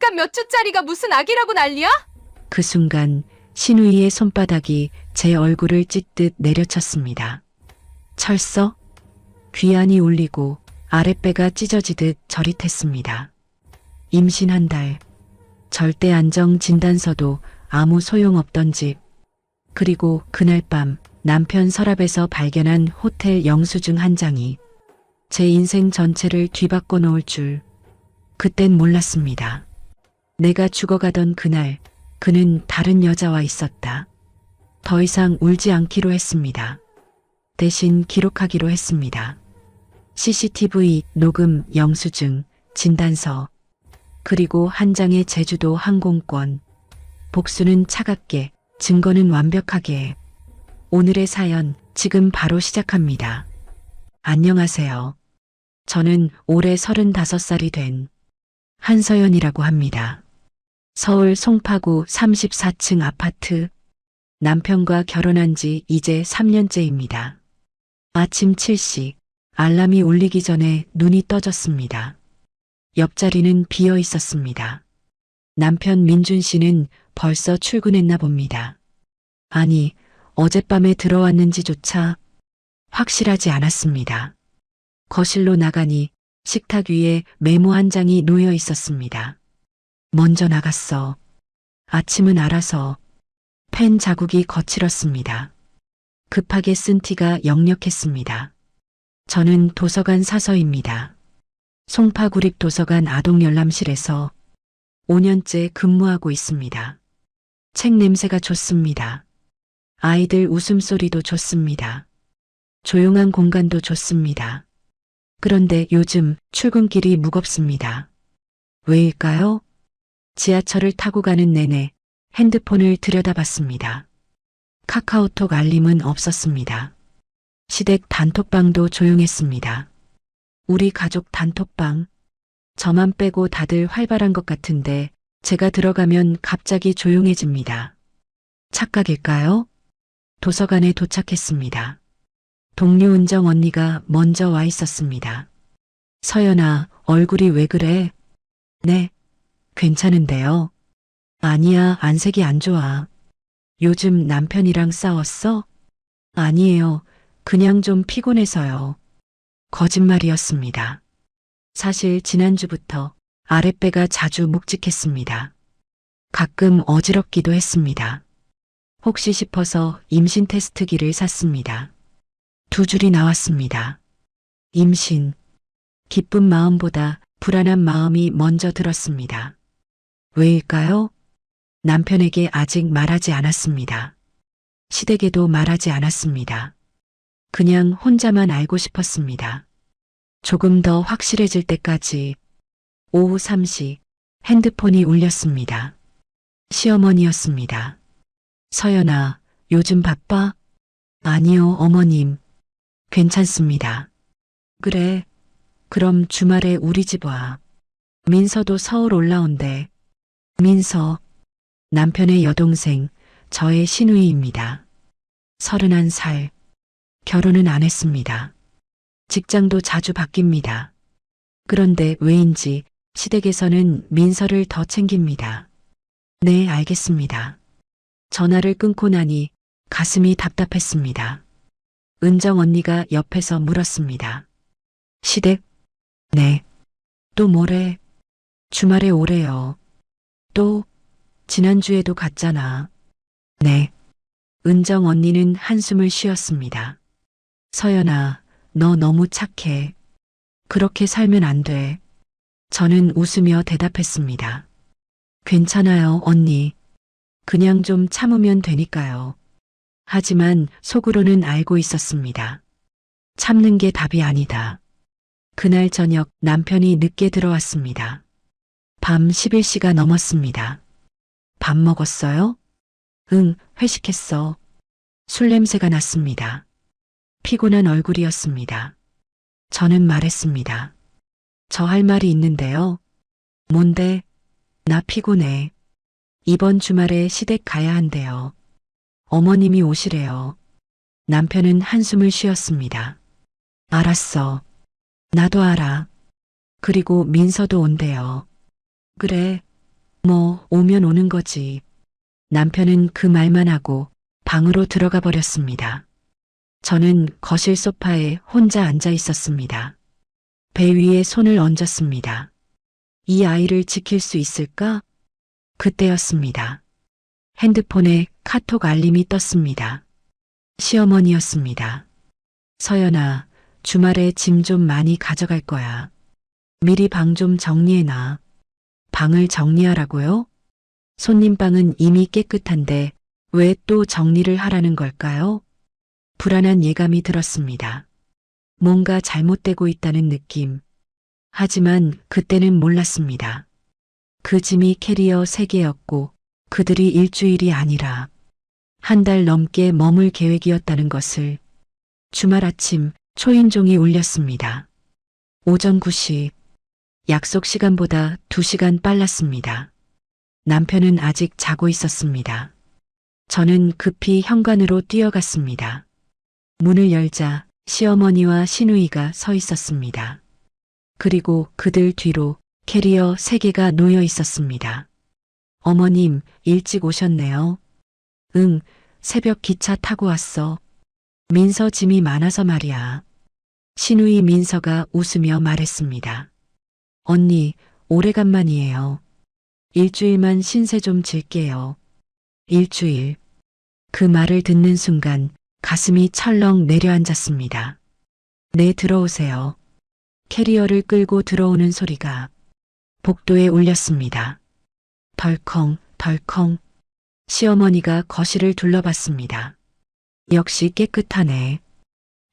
잠깐 몇 주짜리가 무슨 아기라고 난리야? 그 순간 신우이의 손바닥이 제 얼굴을 찢듯 내려쳤습니다. 철서? 귀안이 울리고 아랫배가 찢어지듯 저릿했습니다. 임신 한 달, 절대 안정 진단서도 아무 소용없던 집, 그리고 그날 밤 남편 서랍에서 발견한 호텔 영수증 한 장이 제 인생 전체를 뒤바꿔 놓을 줄 그땐 몰랐습니다. 내가 죽어가던 그날 그는 다른 여자와 있었다. 더 이상 울지 않기로 했습니다. 대신 기록하기로 했습니다. CCTV 녹음 영수증, 진단서, 그리고 한 장의 제주도 항공권. 복수는 차갑게, 증거는 완벽하게. 오늘의 사연 지금 바로 시작합니다. 안녕하세요. 저는 올해 35살이 된 한서연이라고 합니다. 서울 송파구 34층 아파트. 남편과 결혼한 지 이제 3년째입니다. 아침 7시 알람이 울리기 전에 눈이 떠졌습니다. 옆자리는 비어 있었습니다. 남편 민준 씨는 벌써 출근했나 봅니다. 아니, 어젯밤에 들어왔는지조차 확실하지 않았습니다. 거실로 나가니 식탁 위에 메모 한 장이 놓여 있었습니다. 먼저 나갔어. 아침은 알아서. 펜 자국이 거칠었습니다. 급하게 쓴 티가 역력했습니다. 저는 도서관 사서입니다. 송파구립도서관 아동열람실에서 5년째 근무하고 있습니다. 책 냄새가 좋습니다. 아이들 웃음소리도 좋습니다. 조용한 공간도 좋습니다. 그런데 요즘 출근길이 무겁습니다. 왜일까요? 지하철을 타고 가는 내내 핸드폰을 들여다봤습니다. 카카오톡 알림은 없었습니다. 시댁 단톡방도 조용했습니다. 우리 가족 단톡방. 저만 빼고 다들 활발한 것 같은데 제가 들어가면 갑자기 조용해집니다. 착각일까요? 도서관에 도착했습니다. 동료 은정 언니가 먼저 와 있었습니다. 서연아, 얼굴이 왜 그래? 네, 괜찮은데요. 아니야, 안색이 안 좋아. 요즘 남편이랑 싸웠어? 아니에요. 그냥 좀 피곤해서요. 거짓말이었습니다. 사실 지난주부터 아랫배가 자주 묵직했습니다. 가끔 어지럽기도 했습니다. 혹시 싶어서 임신 테스트기를 샀습니다. 2줄이 나왔습니다. 임신. 기쁜 마음보다 불안한 마음이 먼저 들었습니다. 왜일까요? 남편에게 아직 말하지 않았습니다. 시댁에도 말하지 않았습니다. 그냥 혼자만 알고 싶었습니다. 조금 더 확실해질 때까지. 오후 3시 핸드폰이 울렸습니다. 시어머니였습니다. 서연아, 요즘 바빠? 아니요, 어머님. 괜찮습니다. 그래, 그럼 주말에 우리 집 와. 민서도 서울 올라온대. 민서, 남편의 여동생, 저의 시누이입니다. 31살. 결혼은 안 했습니다. 직장도 자주 바뀝니다. 그런데 왜인지 시댁에서는 민서를 더 챙깁니다. 네, 알겠습니다. 전화를 끊고 나니 가슴이 답답했습니다. 은정 언니가 옆에서 물었습니다. 시댁? 네. 또 뭐래? 주말에 오래요. 또? 지난주에도 갔잖아. 네. 은정 언니는 한숨을 쉬었습니다. 서연아, 너 너무 착해. 그렇게 살면 안 돼. 저는 웃으며 대답했습니다. 괜찮아요, 언니. 그냥 좀 참으면 되니까요. 하지만 속으로는 알고 있었습니다. 참는 게 답이 아니다. 그날 저녁 남편이 늦게 들어왔습니다. 밤 11시가 넘었습니다. 밥 먹었어요? 응, 회식했어. 술 냄새가 났습니다. 피곤한 얼굴이었습니다. 저는 말했습니다. 저 할 말이 있는데요. 뭔데? 나 피곤해. 이번 주말에 시댁 가야 한대요. 어머님이 오시래요. 남편은 한숨을 쉬었습니다. 알았어. 나도 알아. 그리고 민서도 온대요. 그래. 뭐, 오면 오는 거지. 남편은 그 말만 하고 방으로 들어가 버렸습니다. 저는 거실 소파에 혼자 앉아 있었습니다. 배 위에 손을 얹었습니다. 이 아이를 지킬 수 있을까? 그때였습니다. 핸드폰에 카톡 알림이 떴습니다. 시어머니였습니다. 서연아, 주말에 짐 좀 많이 가져갈 거야. 미리 방 좀 정리해놔. 방을 정리하라고요? 손님 방은 이미 깨끗한데 왜 또 정리를 하라는 걸까요? 불안한 예감이 들었습니다. 뭔가 잘못되고 있다는 느낌. 하지만 그때는 몰랐습니다. 그 짐이 캐리어 3개였고 그들이 일주일이 아니라 한 달 넘게 머물 계획이었다는 것을. 주말 아침 초인종이 울렸습니다. 오전 9시. 약속 시간보다 2시간 빨랐습니다. 남편은 아직 자고 있었습니다. 저는 급히 현관으로 뛰어갔습니다. 문을 열자 시어머니와 시누이가 서 있었습니다. 그리고 그들 뒤로 캐리어 3개가 놓여 있었습니다. 어머님, 일찍 오셨네요. 응, 새벽 기차 타고 왔어. 민서 짐이 많아서 말이야. 시누이 민서가 웃으며 말했습니다. 언니, 오래간만이에요. 일주일만 신세 좀 질게요. 일주일. 그 말을 듣는 순간 가슴이 철렁 내려앉았습니다. 네, 들어오세요. 캐리어를 끌고 들어오는 소리가 복도에 울렸습니다. 덜컹, 덜컹. 시어머니가 거실을 둘러봤습니다. 역시 깨끗하네.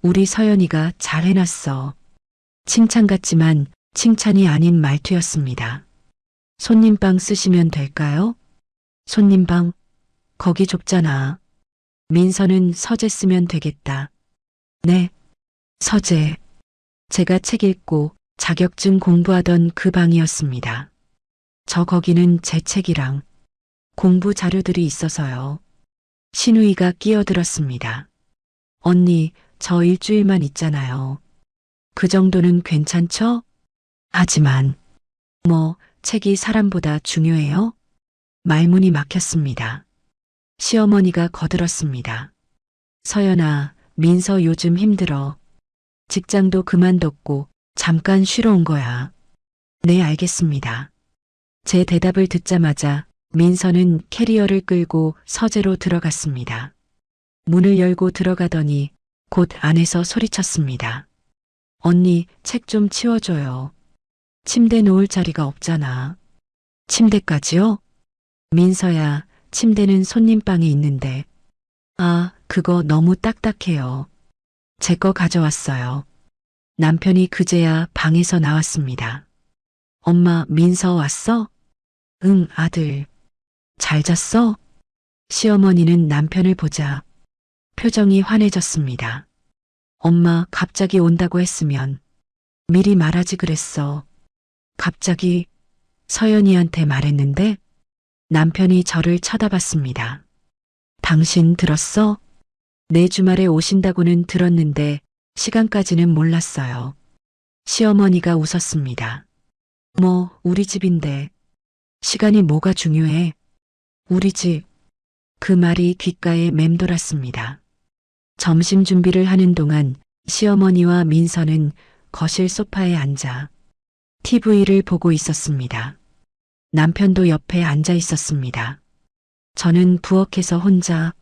우리 서연이가 잘 해놨어. 칭찬 같지만 칭찬이 아닌 말투였습니다. 손님방 쓰시면 될까요? 손님방? 거기 좁잖아. 민서는 서재 쓰면 되겠다. 네, 서재. 제가 책 읽고 자격증 공부하던 그 방이었습니다. 저 거기는 제 책이랑 공부 자료들이 있어서요. 시누이가 끼어들었습니다. 언니, 저 일주일만 있잖아요. 그 정도는 괜찮죠? 하지만, 뭐, 책이 사람보다 중요해요? 말문이 막혔습니다. 시어머니가 거들었습니다. 서연아, 민서 요즘 힘들어. 직장도 그만뒀고 잠깐 쉬러 온 거야. 네, 알겠습니다. 제 대답을 듣자마자 민서는 캐리어를 끌고 서재로 들어갔습니다. 문을 열고 들어가더니 곧 안에서 소리쳤습니다. 언니, 책 좀 치워줘요. 침대 놓을 자리가 없잖아. 침대까지요? 민서야, 침대는 손님방에 있는데. 아, 그거 너무 딱딱해요. 제 거 가져왔어요. 남편이 그제야 방에서 나왔습니다. 엄마, 민서 왔어? 응, 아들. 잘 잤어? 시어머니는 남편을 보자 표정이 환해졌습니다. 엄마, 갑자기 온다고 했으면 미리 말하지 그랬어. 갑자기 서연이한테 말했는데 남편이 저를 쳐다봤습니다. 당신 들었어? 내 주말에 오신다고는 들었는데 시간까지는 몰랐어요. 시어머니가 웃었습니다. 뭐, 우리 집인데 시간이 뭐가 중요해? 우리 집. 그 말이 귓가에 맴돌았습니다. 점심 준비를 하는 동안 시어머니와 민서는 거실 소파에 앉아 TV를 보고 있었습니다. 남편도 옆에 앉아 있었습니다. 저는 부엌에서 혼자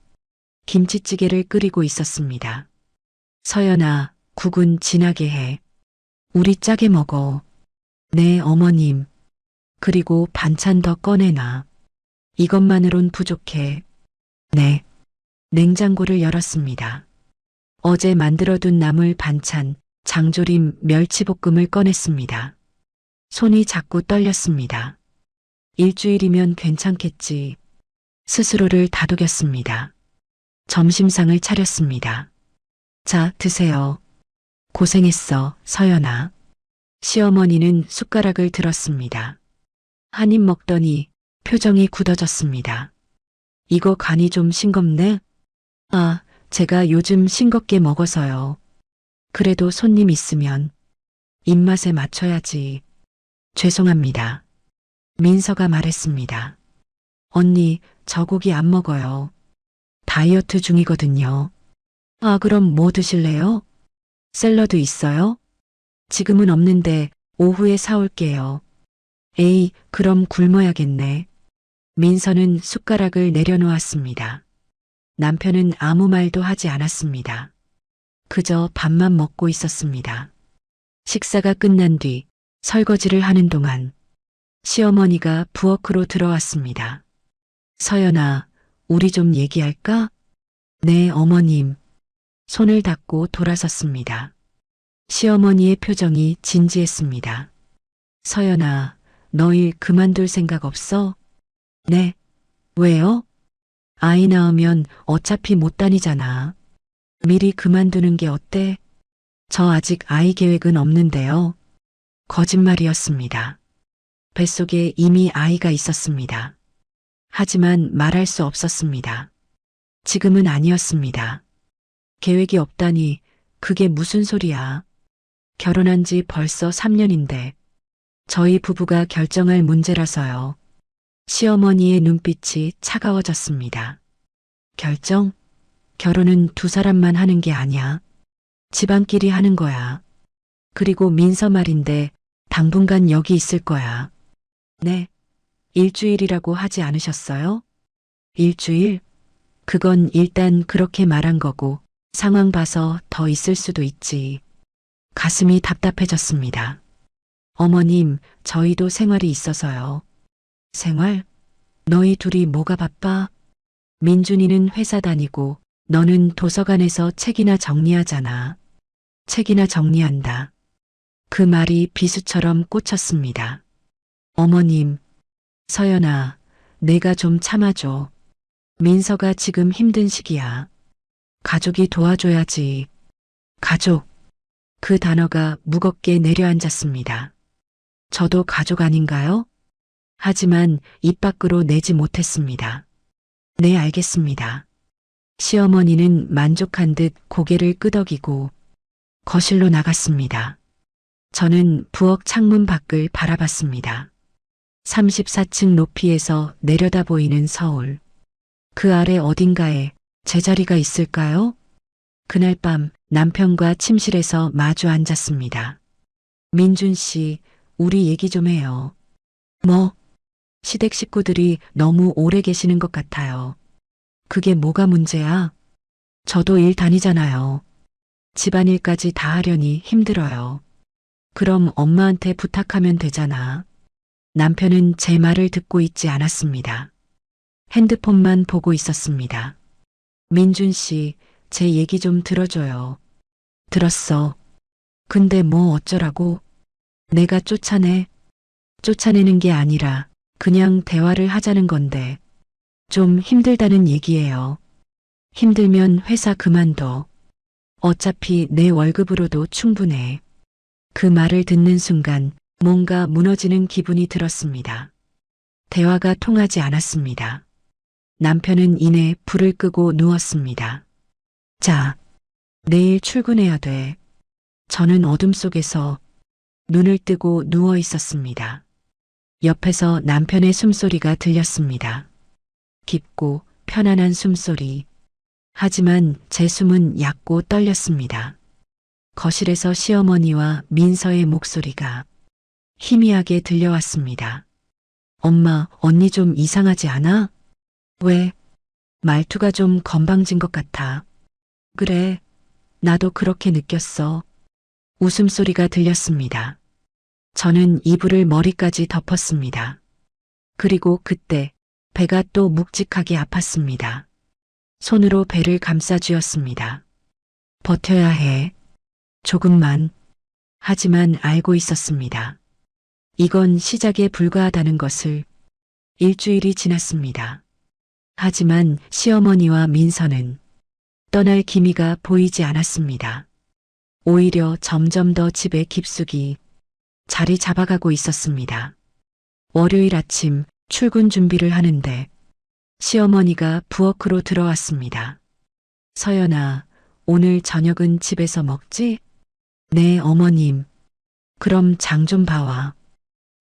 김치찌개를 끓이고 있었습니다. 서연아, 국은 진하게 해. 우리 짜게 먹어. 네, 어머님. 그리고 반찬 더 꺼내놔. 이것만으론 부족해. 네. 냉장고를 열었습니다. 어제 만들어둔 나물 반찬, 장조림, 멸치볶음을 꺼냈습니다. 손이 자꾸 떨렸습니다. 일주일이면 괜찮겠지. 스스로를 다독였습니다. 점심상을 차렸습니다. 자, 드세요. 고생했어, 서연아. 시어머니는 숟가락을 들었습니다. 한 입 먹더니 표정이 굳어졌습니다. 이거 간이 좀 싱겁네? 아, 제가 요즘 싱겁게 먹어서요. 그래도 손님 있으면 입맛에 맞춰야지. 죄송합니다. 민서가 말했습니다. 언니, 저 고기 안 먹어요. 다이어트 중이거든요. 아, 그럼 뭐 드실래요? 샐러드 있어요? 지금은 없는데 오후에 사올게요. 에이, 그럼 굶어야겠네. 민서는 숟가락을 내려놓았습니다. 남편은 아무 말도 하지 않았습니다. 그저 밥만 먹고 있었습니다. 식사가 끝난 뒤 설거지를 하는 동안 시어머니가 부엌으로 들어왔습니다. 서연아, 우리 좀 얘기할까? 네, 어머님. 손을 닦고 돌아섰습니다. 시어머니의 표정이 진지했습니다. 서연아, 너 일 그만둘 생각 없어? 네. 왜요? 아이 낳으면 어차피 못 다니잖아. 미리 그만두는 게 어때? 저 아직 아이 계획은 없는데요. 거짓말이었습니다. 뱃속에 이미 아이가 있었습니다. 하지만 말할 수 없었습니다. 지금은 아니었습니다. 계획이 없다니 그게 무슨 소리야. 결혼한 지 벌써 3년인데 저희 부부가 결정할 문제라서요. 시어머니의 눈빛이 차가워졌습니다. 결정? 결혼은 두 사람만 하는 게 아니야. 집안끼리 하는 거야. 그리고 민서 말인데 당분간 여기 있을 거야. 네. 일주일이라고 하지 않으셨어요? 일주일? 그건 일단 그렇게 말한 거고 상황 봐서 더 있을 수도 있지. 가슴이 답답해졌습니다. 어머님, 저희도 생활이 있어서요. 생활? 너희 둘이 뭐가 바빠? 민준이는 회사 다니고 너는 도서관에서 책이나 정리하잖아. 책이나 정리한다. 그 말이 비수처럼 꽂혔습니다. 어머님, 서연아, 내가 좀 참아줘. 민서가 지금 힘든 시기야. 가족이 도와줘야지. 가족. 그 단어가 무겁게 내려앉았습니다. 저도 가족 아닌가요? 하지만 입 밖으로 내지 못했습니다. 네, 알겠습니다. 시어머니는 만족한 듯 고개를 끄덕이고 거실로 나갔습니다. 저는 부엌 창문 밖을 바라봤습니다. 34층 높이에서 내려다 보이는 서울. 그 아래 어딘가에 제자리가 있을까요? 그날 밤 남편과 침실에서 마주 앉았습니다. 민준 씨, 우리 얘기 좀 해요. 뭐? 시댁 식구들이 너무 오래 계시는 것 같아요. 그게 뭐가 문제야? 저도 일 다니잖아요. 집안일까지 다 하려니 힘들어요. 그럼 엄마한테 부탁하면 되잖아. 남편은 제 말을 듣고 있지 않았습니다. 핸드폰만 보고 있었습니다. 민준 씨, 제 얘기 좀 들어줘요. 들었어. 근데 뭐 어쩌라고? 내가 쫓아내? 쫓아내는 게 아니라 그냥 대화를 하자는 건데 좀 힘들다는 얘기예요. 힘들면 회사 그만둬. 어차피 내 월급으로도 충분해. 그 말을 듣는 순간 뭔가 무너지는 기분이 들었습니다. 대화가 통하지 않았습니다. 남편은 이내 불을 끄고 누웠습니다. 자, 내일 출근해야 돼. 저는 어둠 속에서 눈을 뜨고 누워 있었습니다. 옆에서 남편의 숨소리가 들렸습니다. 깊고 편안한 숨소리. 하지만 제 숨은 얕고 떨렸습니다. 거실에서 시어머니와 민서의 목소리가 희미하게 들려왔습니다. 엄마, 언니 좀 이상하지 않아? 왜? 말투가 좀 건방진 것 같아. 그래, 나도 그렇게 느꼈어. 웃음소리가 들렸습니다. 저는 이불을 머리까지 덮었습니다. 그리고 그때 배가 또 묵직하게 아팠습니다. 손으로 배를 감싸 쥐었습니다. 버텨야 해. 조금만. 하지만 알고 있었습니다. 이건 시작에 불과하다는 것을. 일주일이 지났습니다. 하지만 시어머니와 민서는 떠날 기미가 보이지 않았습니다. 오히려 점점 더 집에 깊숙이 자리 잡아가고 있었습니다. 월요일 아침 출근 준비를 하는데 시어머니가 부엌으로 들어왔습니다. 서연아, 오늘 저녁은 집에서 먹지? 네, 어머님. 그럼 장 좀 봐와.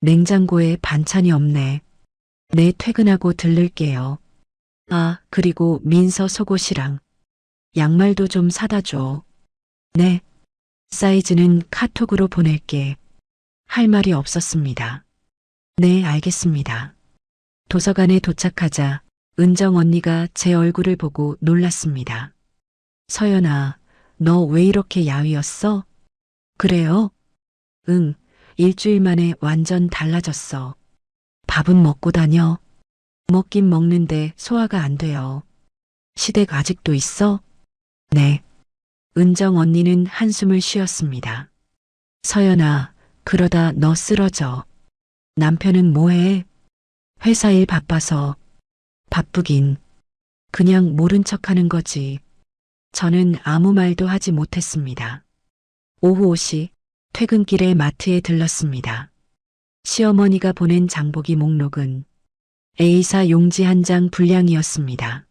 냉장고에 반찬이 없네. 내 퇴근하고 들를게요. 아, 그리고 민서 속옷이랑 양말도 좀 사다 줘. 네. 사이즈는 카톡으로 보낼게. 할 말이 없었습니다. 네, 알겠습니다. 도서관에 도착하자 은정 언니가 제 얼굴을 보고 놀랐습니다. 서연아, 너 왜 이렇게 야위었어? 그래요? 응, 일주일 만에 완전 달라졌어. 밥은 먹고 다녀. 먹긴 먹는데 소화가 안 돼요. 시댁 아직도 있어? 네. 은정 언니는 한숨을 쉬었습니다. 서연아, 그러다 너 쓰러져. 남편은 뭐해? 회사 일 바빠서. 바쁘긴. 그냥 모른 척 하는 거지. 저는 아무 말도 하지 못했습니다. 오후 5시 퇴근길에 마트에 들렀습니다. 시어머니가 보낸 장보기 목록은 A사 용지 한 장 분량이었습니다.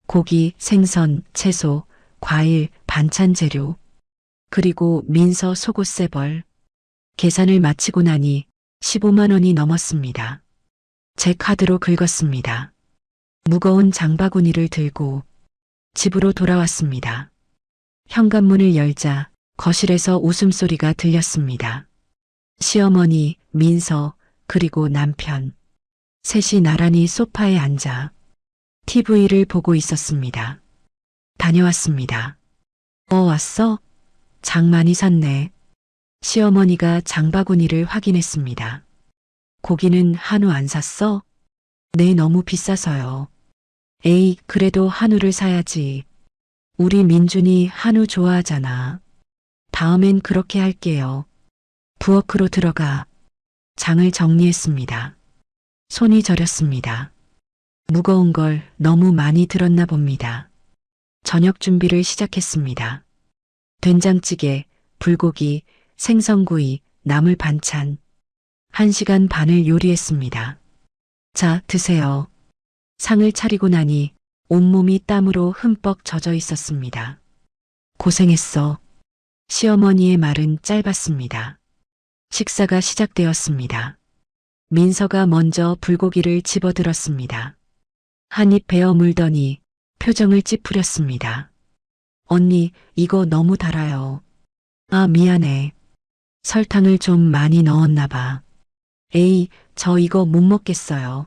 고기, 생선, 채소, 과일, 반찬 재료, 그리고 민서 속옷 세 벌. 계산을 마치고 나니 15만 원이 넘었습니다. 제 카드로 긁었습니다. 무거운 장바구니를 들고 집으로 돌아왔습니다. 현관문을 열자 거실에서 웃음소리가 들렸습니다. 시어머니, 민서, 그리고 남편. 셋이 나란히 소파에 앉아 TV를 보고 있었습니다. 다녀왔습니다. 왔어? 장 많이 샀네. 시어머니가 장바구니를 확인했습니다. 고기는 한우 안 샀어? 네, 너무 비싸서요. 에이, 그래도 한우를 사야지. 우리 민준이 한우 좋아하잖아. 다음엔 그렇게 할게요. 부엌으로 들어가 장을 정리했습니다. 손이 저렸습니다. 무거운 걸 너무 많이 들었나 봅니다. 저녁 준비를 시작했습니다. 된장찌개, 불고기, 생선구이, 나물 반찬. 1시간 반을 요리했습니다. 자, 드세요. 상을 차리고 나니 온몸이 땀으로 흠뻑 젖어 있었습니다. 고생했어. 시어머니의 말은 짧았습니다. 식사가 시작되었습니다. 민서가 먼저 불고기를 집어들었습니다. 한 입 베어 물더니 표정을 찌푸렸습니다. 언니, 이거 너무 달아요. 아, 미안해. 설탕을 좀 많이 넣었나 봐. 에이, 저 이거 못 먹겠어요.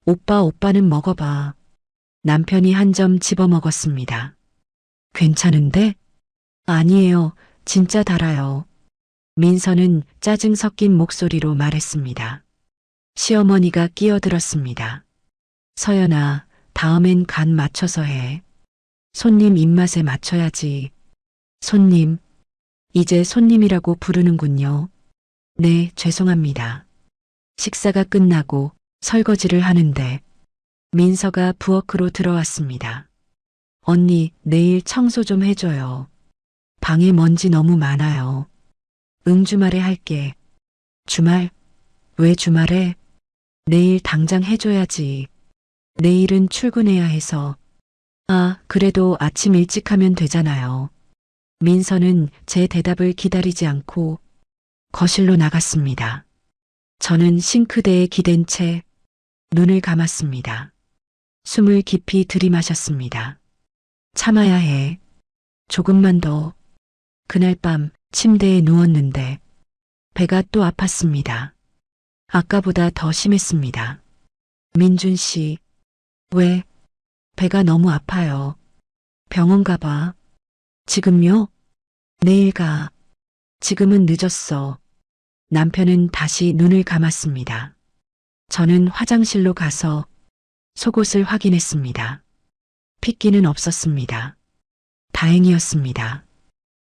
오빠는 먹어봐. 남편이 한 점 집어 먹었습니다. 괜찮은데? 아니에요. 진짜 달아요. 민서는 짜증 섞인 목소리로 말했습니다. 시어머니가 끼어들었습니다. 서연아, 다음엔 간 맞춰서 해. 손님 입맛에 맞춰야지. 손님, 이제 손님이라고 부르는군요. 네, 죄송합니다. 식사가 끝나고 설거지를 하는데 민서가 부엌으로 들어왔습니다. 언니, 내일 청소 좀 해줘요. 방에 먼지 너무 많아요. 응, 주말에 할게. 주말? 왜 주말에? 내일 당장 해줘야지. 내일은 출근해야 해서. 아, 그래도 아침 일찍 하면 되잖아요. 민서는 제 대답을 기다리지 않고 거실로 나갔습니다. 저는 싱크대에 기댄 채 눈을 감았습니다. 숨을 깊이 들이마셨습니다. 참아야 해. 조금만 더. 그날 밤 침대에 누웠는데 배가 또 아팠습니다. 아까보다 더 심했습니다. 민준 씨, 왜? 배가 너무 아파요. 병원 가봐. 지금요? 내일 가. 지금은 늦었어. 남편은 다시 눈을 감았습니다. 저는 화장실로 가서 속옷을 확인했습니다. 핏기는 없었습니다. 다행이었습니다.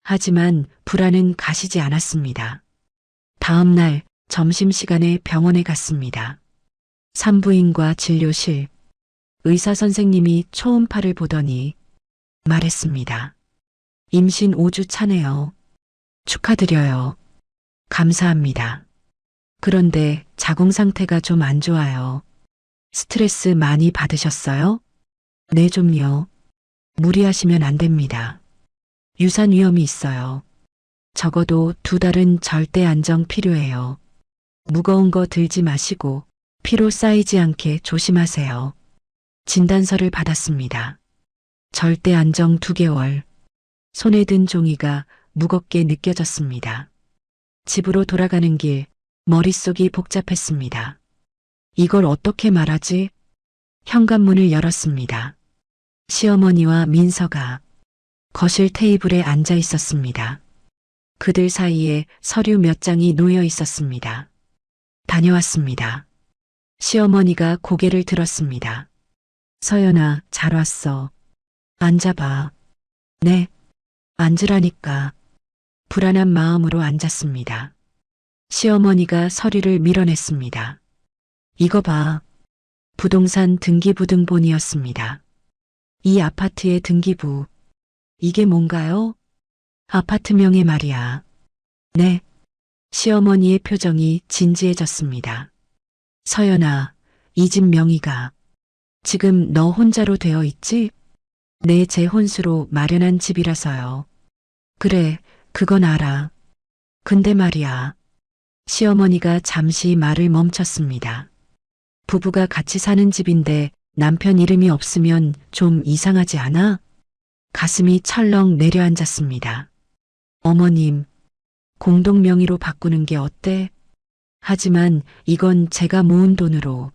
하지만 불안은 가시지 않았습니다. 다음 날 점심시간에 병원에 갔습니다. 산부인과 진료실, 의사 선생님이 초음파를 보더니 말했습니다. 임신 5주 차네요. 축하드려요. 감사합니다. 그런데 자궁 상태가 좀 안 좋아요. 스트레스 많이 받으셨어요? 네, 좀요. 무리하시면 안 됩니다. 유산 위험이 있어요. 적어도 2달은 절대 안정 필요해요. 무거운 거 들지 마시고 피로 쌓이지 않게 조심하세요. 진단서를 받았습니다. 절대 안정 2개월. 손에 든 종이가 무겁게 느껴졌습니다. 집으로 돌아가는 길, 머릿속이 복잡했습니다. 이걸 어떻게 말하지? 현관문을 열었습니다. 시어머니와 민서가 거실 테이블에 앉아 있었습니다. 그들 사이에 서류 몇 장이 놓여 있었습니다. 다녀왔습니다. 시어머니가 고개를 들었습니다. 서연아, 잘 왔어. 앉아봐. 네, 앉으라니까. 불안한 마음으로 앉았습니다. 시어머니가 서류를 밀어냈습니다. 이거 봐. 부동산 등기부등본이었습니다. 이 아파트의 등기부. 이게 뭔가요? 아파트명의 말이야. 네. 시어머니의 표정이 진지해졌습니다. 서연아, 이 집 명의가 지금 너 혼자로 되어 있지? 내 재혼수로 마련한 집이라서요. 그래, 그건 알아. 근데 말이야. 시어머니가 잠시 말을 멈췄습니다. 부부가 같이 사는 집인데 남편 이름이 없으면 좀 이상하지 않아? 가슴이 철렁 내려앉았습니다. 어머님, 공동 명의로 바꾸는 게 어때? 하지만 이건 제가 모은 돈으로.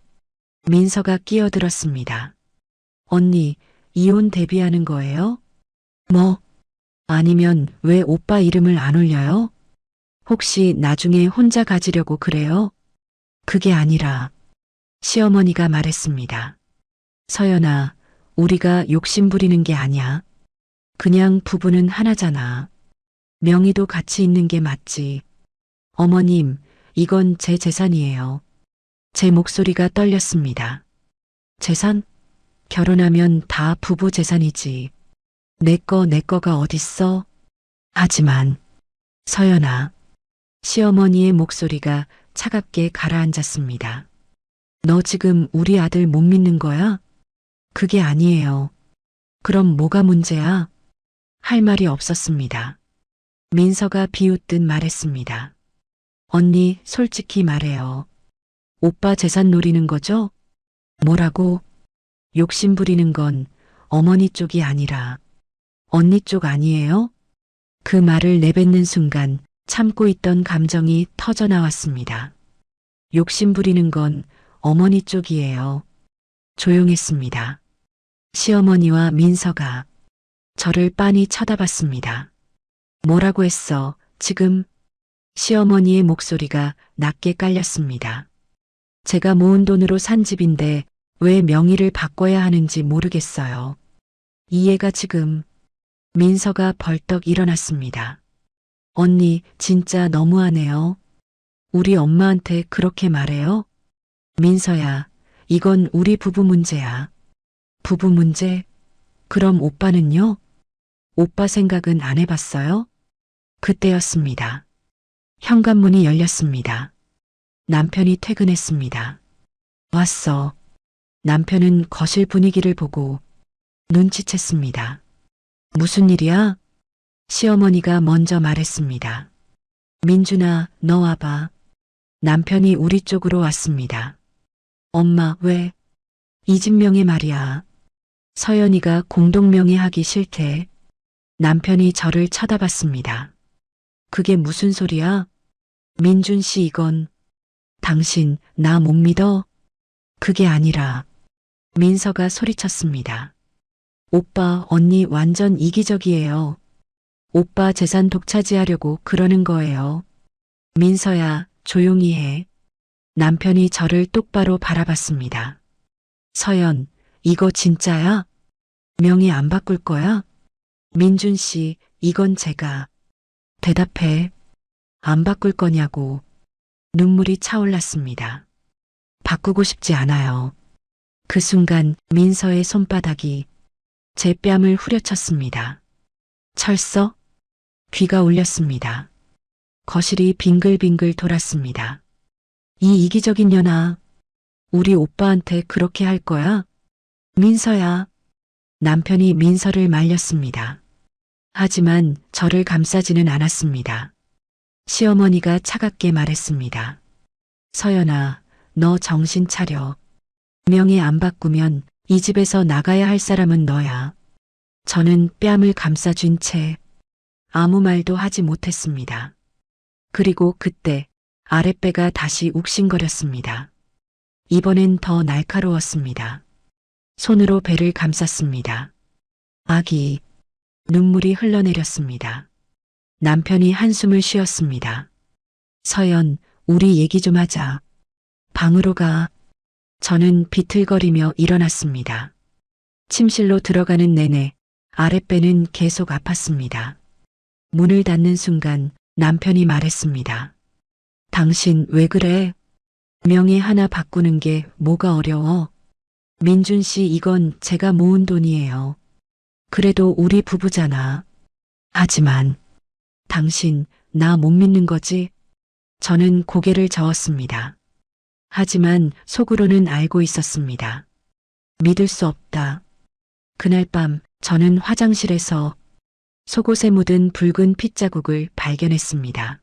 민서가 끼어들었습니다. 언니, 이혼 대비하는 거예요? 뭐? 아니면 왜 오빠 이름을 안 올려요? 혹시 나중에 혼자 가지려고 그래요? 그게 아니라 시어머니가 말했습니다. 서연아, 우리가 욕심 부리는 게 아니야. 그냥 부부는 하나잖아. 명의도 같이 있는 게 맞지. 어머님, 이건 제 재산이에요. 제 목소리가 떨렸습니다. 재산? 결혼하면 다 부부 재산이지. 내 거가 어딨어? 하지만, 서연아. 시어머니의 목소리가 차갑게 가라앉았습니다. 너 지금 우리 아들 못 믿는 거야? 그게 아니에요. 그럼 뭐가 문제야? 할 말이 없었습니다. 민서가 비웃듯 말했습니다. 언니, 솔직히 말해요. 오빠 재산 노리는 거죠? 뭐라고? 욕심 부리는 건 어머니 쪽이 아니라 언니 쪽 아니에요? 그 말을 내뱉는 순간 참고 있던 감정이 터져 나왔습니다. 욕심 부리는 건 어머니 쪽이에요. 조용했습니다. 시어머니와 민서가 저를 빤히 쳐다봤습니다. 뭐라고 했어, 지금? 시어머니의 목소리가 낮게 깔렸습니다. 제가 모은 돈으로 산 집인데 왜 명의를 바꿔야 하는지 모르겠어요. 이해가 지금. 민서가 벌떡 일어났습니다. 언니, 진짜 너무하네요. 우리 엄마한테 그렇게 말해요? 민서야, 이건 우리 부부 문제야. 부부 문제? 그럼 오빠는요? 오빠 생각은 안 해봤어요? 그때였습니다. 현관문이 열렸습니다. 남편이 퇴근했습니다. 왔어. 남편은 거실 분위기를 보고 눈치챘습니다. 무슨 일이야? 시어머니가 먼저 말했습니다. 민준아, 너 와봐. 남편이 우리 쪽으로 왔습니다. 엄마, 왜? 이 집 명의 말이야. 서연이가 공동명의 하기 싫대. 남편이 저를 쳐다봤습니다. 그게 무슨 소리야? 민준 씨, 이건. 당신, 나 못 믿어? 그게 아니라. 민서가 소리쳤습니다. 오빠, 언니 완전 이기적이에요. 오빠 재산 독차지하려고 그러는 거예요. 민서야, 조용히 해. 남편이 저를 똑바로 바라봤습니다. 서연, 이거 진짜야? 명의 안 바꿀 거야? 민준 씨, 이건 제가. 대답해. 안 바꿀 거냐고. 눈물이 차올랐습니다. 바꾸고 싶지 않아요. 그 순간 민서의 손바닥이 제 뺨을 후려쳤습니다. 철서? 귀가 울렸습니다. 거실이 빙글빙글 돌았습니다. 이 이기적인 년아, 우리 오빠한테 그렇게 할 거야? 민서야. 남편이 민서를 말렸습니다. 하지만 저를 감싸지는 않았습니다. 시어머니가 차갑게 말했습니다. 서연아, 너 정신 차려. 명예 안 바꾸면 이 집에서 나가야 할 사람은 너야. 저는 뺨을 감싸쥔 채 아무 말도 하지 못했습니다. 그리고 그때 아랫배가 다시 욱신거렸습니다. 이번엔 더 날카로웠습니다. 손으로 배를 감쌌습니다. 아기, 눈물이 흘러내렸습니다. 남편이 한숨을 쉬었습니다. 서연, 우리 얘기 좀 하자. 방으로 가. 저는 비틀거리며 일어났습니다. 침실로 들어가는 내내 아랫배는 계속 아팠습니다. 문을 닫는 순간 남편이 말했습니다. 당신 왜 그래? 명예 하나 바꾸는 게 뭐가 어려워? 민준 씨, 이건 제가 모은 돈이에요. 그래도 우리 부부잖아. 하지만 당신 나 못 믿는 거지? 저는 고개를 저었습니다. 하지만 속으로는 알고 있었습니다. 믿을 수 없다. 그날 밤 저는 화장실에서 속옷에 묻은 붉은 핏자국을 발견했습니다.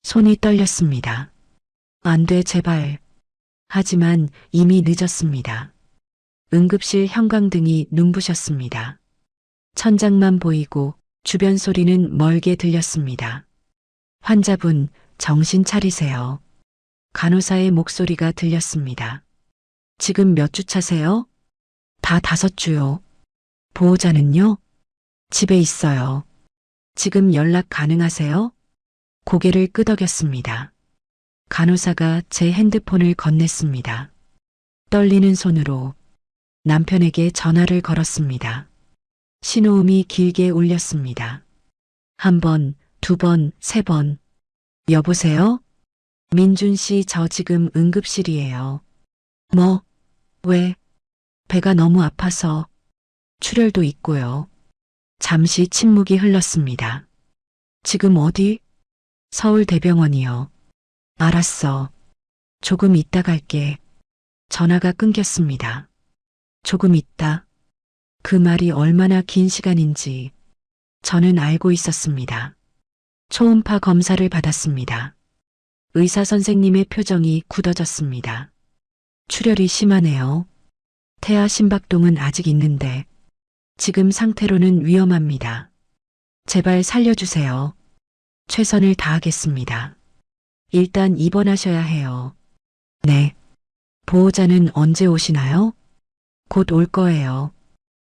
손이 떨렸습니다. 안 돼, 제발. 하지만 이미 늦었습니다. 응급실 형광등이 눈부셨습니다. 천장만 보이고 주변 소리는 멀게 들렸습니다. 환자분, 정신 차리세요. 간호사의 목소리가 들렸습니다. 지금 몇 주 차세요? 다 5주요. 보호자는요? 집에 있어요. 지금 연락 가능하세요? 고개를 끄덕였습니다. 간호사가 제 핸드폰을 건넸습니다. 떨리는 손으로 남편에게 전화를 걸었습니다. 신호음이 길게 울렸습니다. 1번, 2번, 3번. 여보세요? 민준 씨, 저 지금 응급실이에요. 뭐? 왜? 배가 너무 아파서. 출혈도 있고요. 잠시 침묵이 흘렀습니다. 지금 어디? 서울대병원이요. 알았어. 조금 이따 갈게. 전화가 끊겼습니다. 조금 있다. 그 말이 얼마나 긴 시간인지 저는 알고 있었습니다. 초음파 검사를 받았습니다. 의사 선생님의 표정이 굳어졌습니다. 출혈이 심하네요. 태아 심박동은 아직 있는데 지금 상태로는 위험합니다. 제발 살려주세요. 최선을 다하겠습니다. 일단 입원하셔야 해요. 네. 보호자는 언제 오시나요? 곧 올 거예요.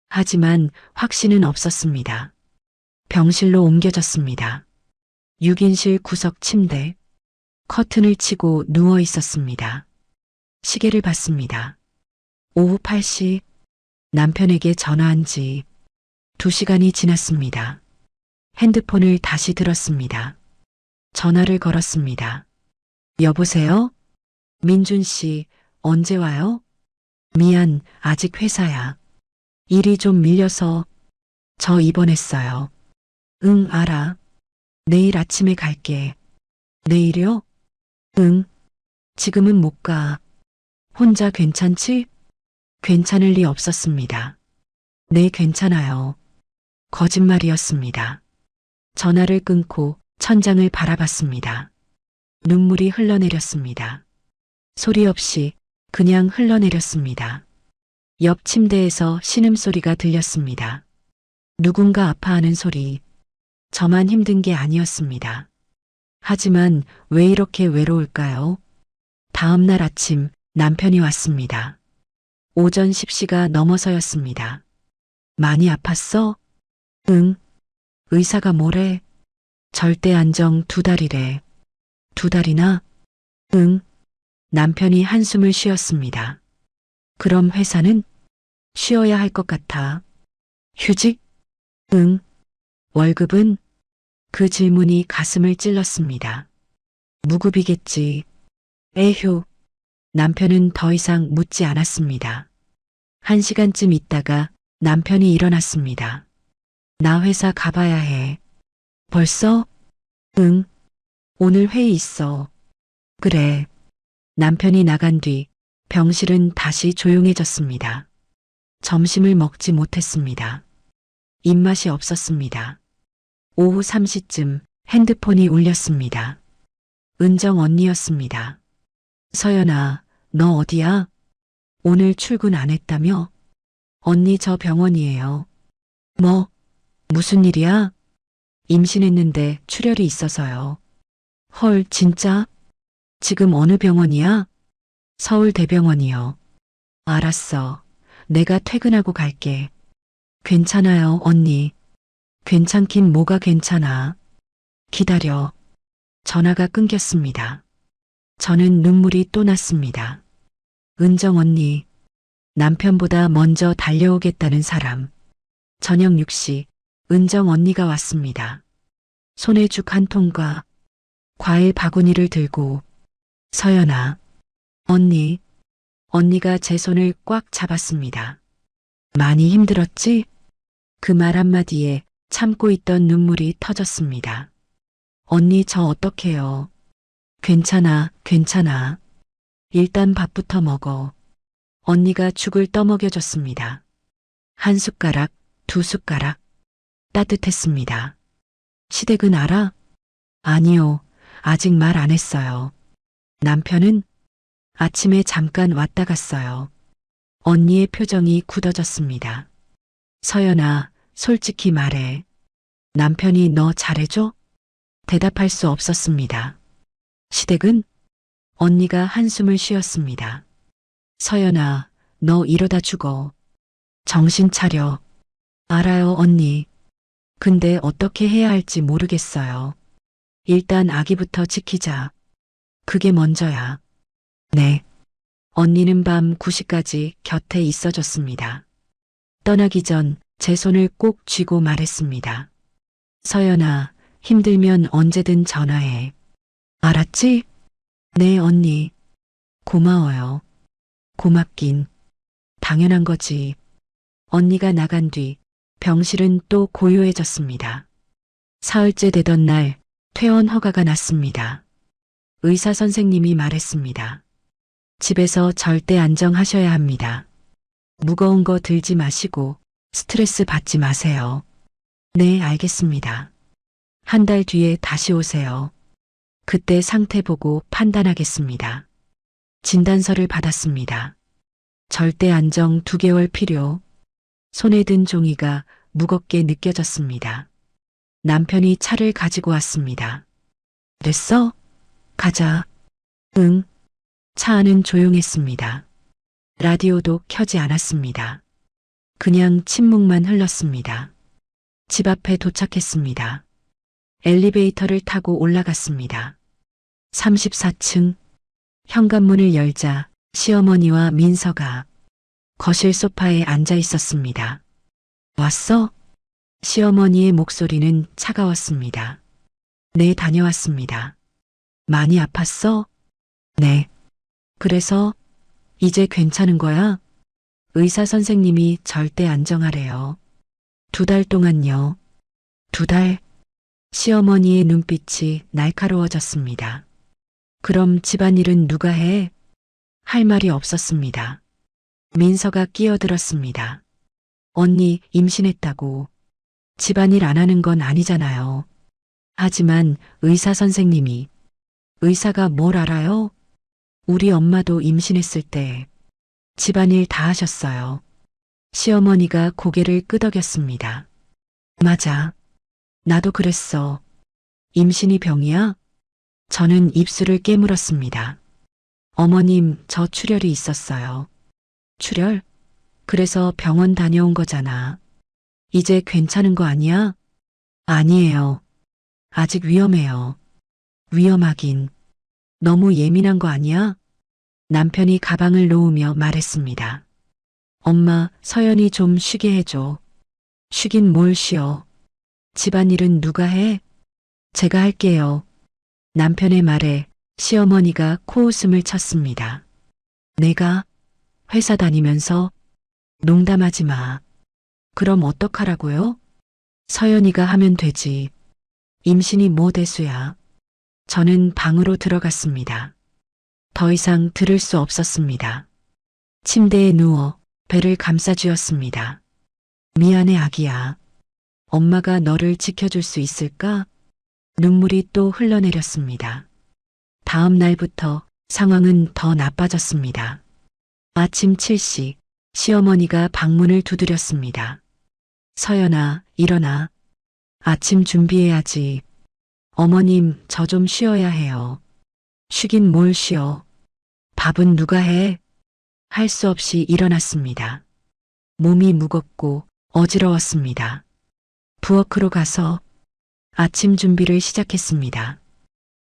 하지만 확신은 없었습니다. 병실로 옮겨졌습니다. 6인실 구석 침대. 커튼을 치고 누워 있었습니다. 시계를 봤습니다. 오후 8시. 남편에게 전화한 지 2시간이 지났습니다. 핸드폰을 다시 들었습니다. 전화를 걸었습니다. 여보세요? 민준 씨, 언제 와요? 미안, 아직 회사야. 일이 좀 밀려서. 저 입원했어요. 응, 알아. 내일 아침에 갈게. 내일이요? 응. 지금은 못 가. 혼자 괜찮지? 괜찮을 리 없었습니다. 네, 괜찮아요. 거짓말이었습니다. 전화를 끊고 천장을 바라봤습니다. 눈물이 흘러내렸습니다. 소리 없이 그냥 흘러내렸습니다. 옆 침대에서 신음소리가 들렸습니다. 누군가 아파하는 소리. 저만 힘든 게 아니었습니다. 하지만 왜 이렇게 외로울까요? 다음 날 아침 남편이 왔습니다. 오전 10시가 넘어서였습니다. 많이 아팠어? 응. 의사가 뭐래? 절대 안정 2달이래. 2달이나? 응. 남편이 한숨을 쉬었습니다. 그럼 회사는? 쉬어야 할 것 같아. 휴직? 응. 월급은? 그 질문이 가슴을 찔렀습니다. 무급이겠지. 에휴. 남편은 더 이상 묻지 않았습니다. 1시간쯤 있다가 남편이 일어났습니다. 나 회사 가봐야 해. 벌써? 응. 오늘 회의 있어. 그래. 남편이 나간 뒤 병실은 다시 조용해졌습니다. 점심을 먹지 못했습니다. 입맛이 없었습니다. 오후 3시쯤 핸드폰이 울렸습니다. 은정 언니였습니다. 서연아, 너 어디야? 오늘 출근 안 했다며? 언니 저 병원이에요. 뭐, 무슨 일이야? 임신했는데 출혈이 있어서요. 헐, 진짜? 지금 어느 병원이야? 서울대병원이요. 알았어. 내가 퇴근하고 갈게. 괜찮아요, 언니. 괜찮긴 뭐가 괜찮아. 기다려. 전화가 끊겼습니다. 저는 눈물이 또 났습니다. 은정 언니, 남편보다 먼저 달려오겠다는 사람. 저녁 6시, 은정 언니가 왔습니다. 손에 죽 한 통과 과일 바구니를 들고, 서연아, 언니, 언니가 제 손을 꽉 잡았습니다. 많이 힘들었지? 그 말 한마디에 참고 있던 눈물이 터졌습니다. 언니 저 어떡해요? 괜찮아, 괜찮아. 일단 밥부터 먹어. 언니가 죽을 떠먹여줬습니다. 한 숟가락, 두 숟가락. 따뜻했습니다. 시댁은 알아? 아니요, 아직 말 안 했어요. 남편은 아침에 잠깐 왔다 갔어요. 언니의 표정이 굳어졌습니다. 서연아, 솔직히 말해. 남편이 너 잘해줘? 대답할 수 없었습니다. 시댁은? 언니가 한숨을 쉬었습니다. 서연아, 너 이러다 죽어. 정신 차려. 알아요, 언니. 근데 어떻게 해야 할지 모르겠어요. 일단 아기부터 지키자. 그게 먼저야. 네. 언니는 밤 9시까지 곁에 있어줬습니다. 떠나기 전 제 손을 꼭 쥐고 말했습니다. 서연아, 힘들면 언제든 전화해. 알았지? 네, 언니. 고마워요. 고맙긴. 당연한 거지. 언니가 나간 뒤 병실은 또 고요해졌습니다. 사흘째 되던 날 퇴원 허가가 났습니다. 의사 선생님이 말했습니다. 집에서 절대 안정하셔야 합니다. 무거운 거 들지 마시고 스트레스 받지 마세요. 네, 알겠습니다. 한 달 뒤에 다시 오세요. 그때 상태 보고 판단하겠습니다. 진단서를 받았습니다. 절대 안정 2개월 필요. 손에 든 종이가 무겁게 느껴졌습니다. 남편이 차를 가지고 왔습니다. 됐어? 가자. 응. 차 안은 조용했습니다. 라디오도 켜지 않았습니다. 그냥 침묵만 흘렀습니다. 집 앞에 도착했습니다. 엘리베이터를 타고 올라갔습니다. 34층. 현관문을 열자 시어머니와 민서가 거실 소파에 앉아 있었습니다. 왔어? 시어머니의 목소리는 차가웠습니다. 네, 다녀왔습니다. 많이 아팠어? 네. 그래서 이제 괜찮은 거야? 의사 선생님이 절대 안정하래요. 2달 동안요. 2달? 시어머니의 눈빛이 날카로워졌습니다. 그럼 집안일은 누가 해? 할 말이 없었습니다. 민서가 끼어들었습니다. 언니 임신했다고. 집안일 안 하는 건 아니잖아요. 하지만 의사 선생님이. 의사가 뭘 알아요? 우리 엄마도 임신했을 때 집안일 다 하셨어요. 시어머니가 고개를 끄덕였습니다. 맞아. 나도 그랬어. 임신이 병이야? 저는 입술을 깨물었습니다. 어머님, 저 출혈이 있었어요. 출혈? 그래서 병원 다녀온 거잖아. 이제 괜찮은 거 아니야? 아니에요. 아직 위험해요. 위험하긴. 너무 예민한 거 아니야? 남편이 가방을 놓으며 말했습니다. 엄마, 서연이 좀 쉬게 해줘. 쉬긴 뭘 쉬어. 집안일은 누가 해? 제가 할게요. 남편의 말에 시어머니가 코웃음을 쳤습니다. 내가 회사 다니면서 농담하지 마. 그럼 어떡하라고요? 서연이가 하면 되지. 임신이 뭐 대수야. 저는 방으로 들어갔습니다. 더 이상 들을 수 없었습니다. 침대에 누워 배를 감싸쥐었습니다. 미안해 아기야. 엄마가 너를 지켜줄 수 있을까? 눈물이 또 흘러내렸습니다. 다음 날부터 상황은 더 나빠졌습니다. 아침 7시 시어머니가 방문을 두드렸습니다. 서연아, 일어나. 아침 준비해야지. 어머님, 저 좀 쉬어야 해요. 쉬긴 뭘 쉬어. 밥은 누가 해? 할 수 없이 일어났습니다. 몸이 무겁고 어지러웠습니다. 부엌으로 가서 아침 준비를 시작했습니다.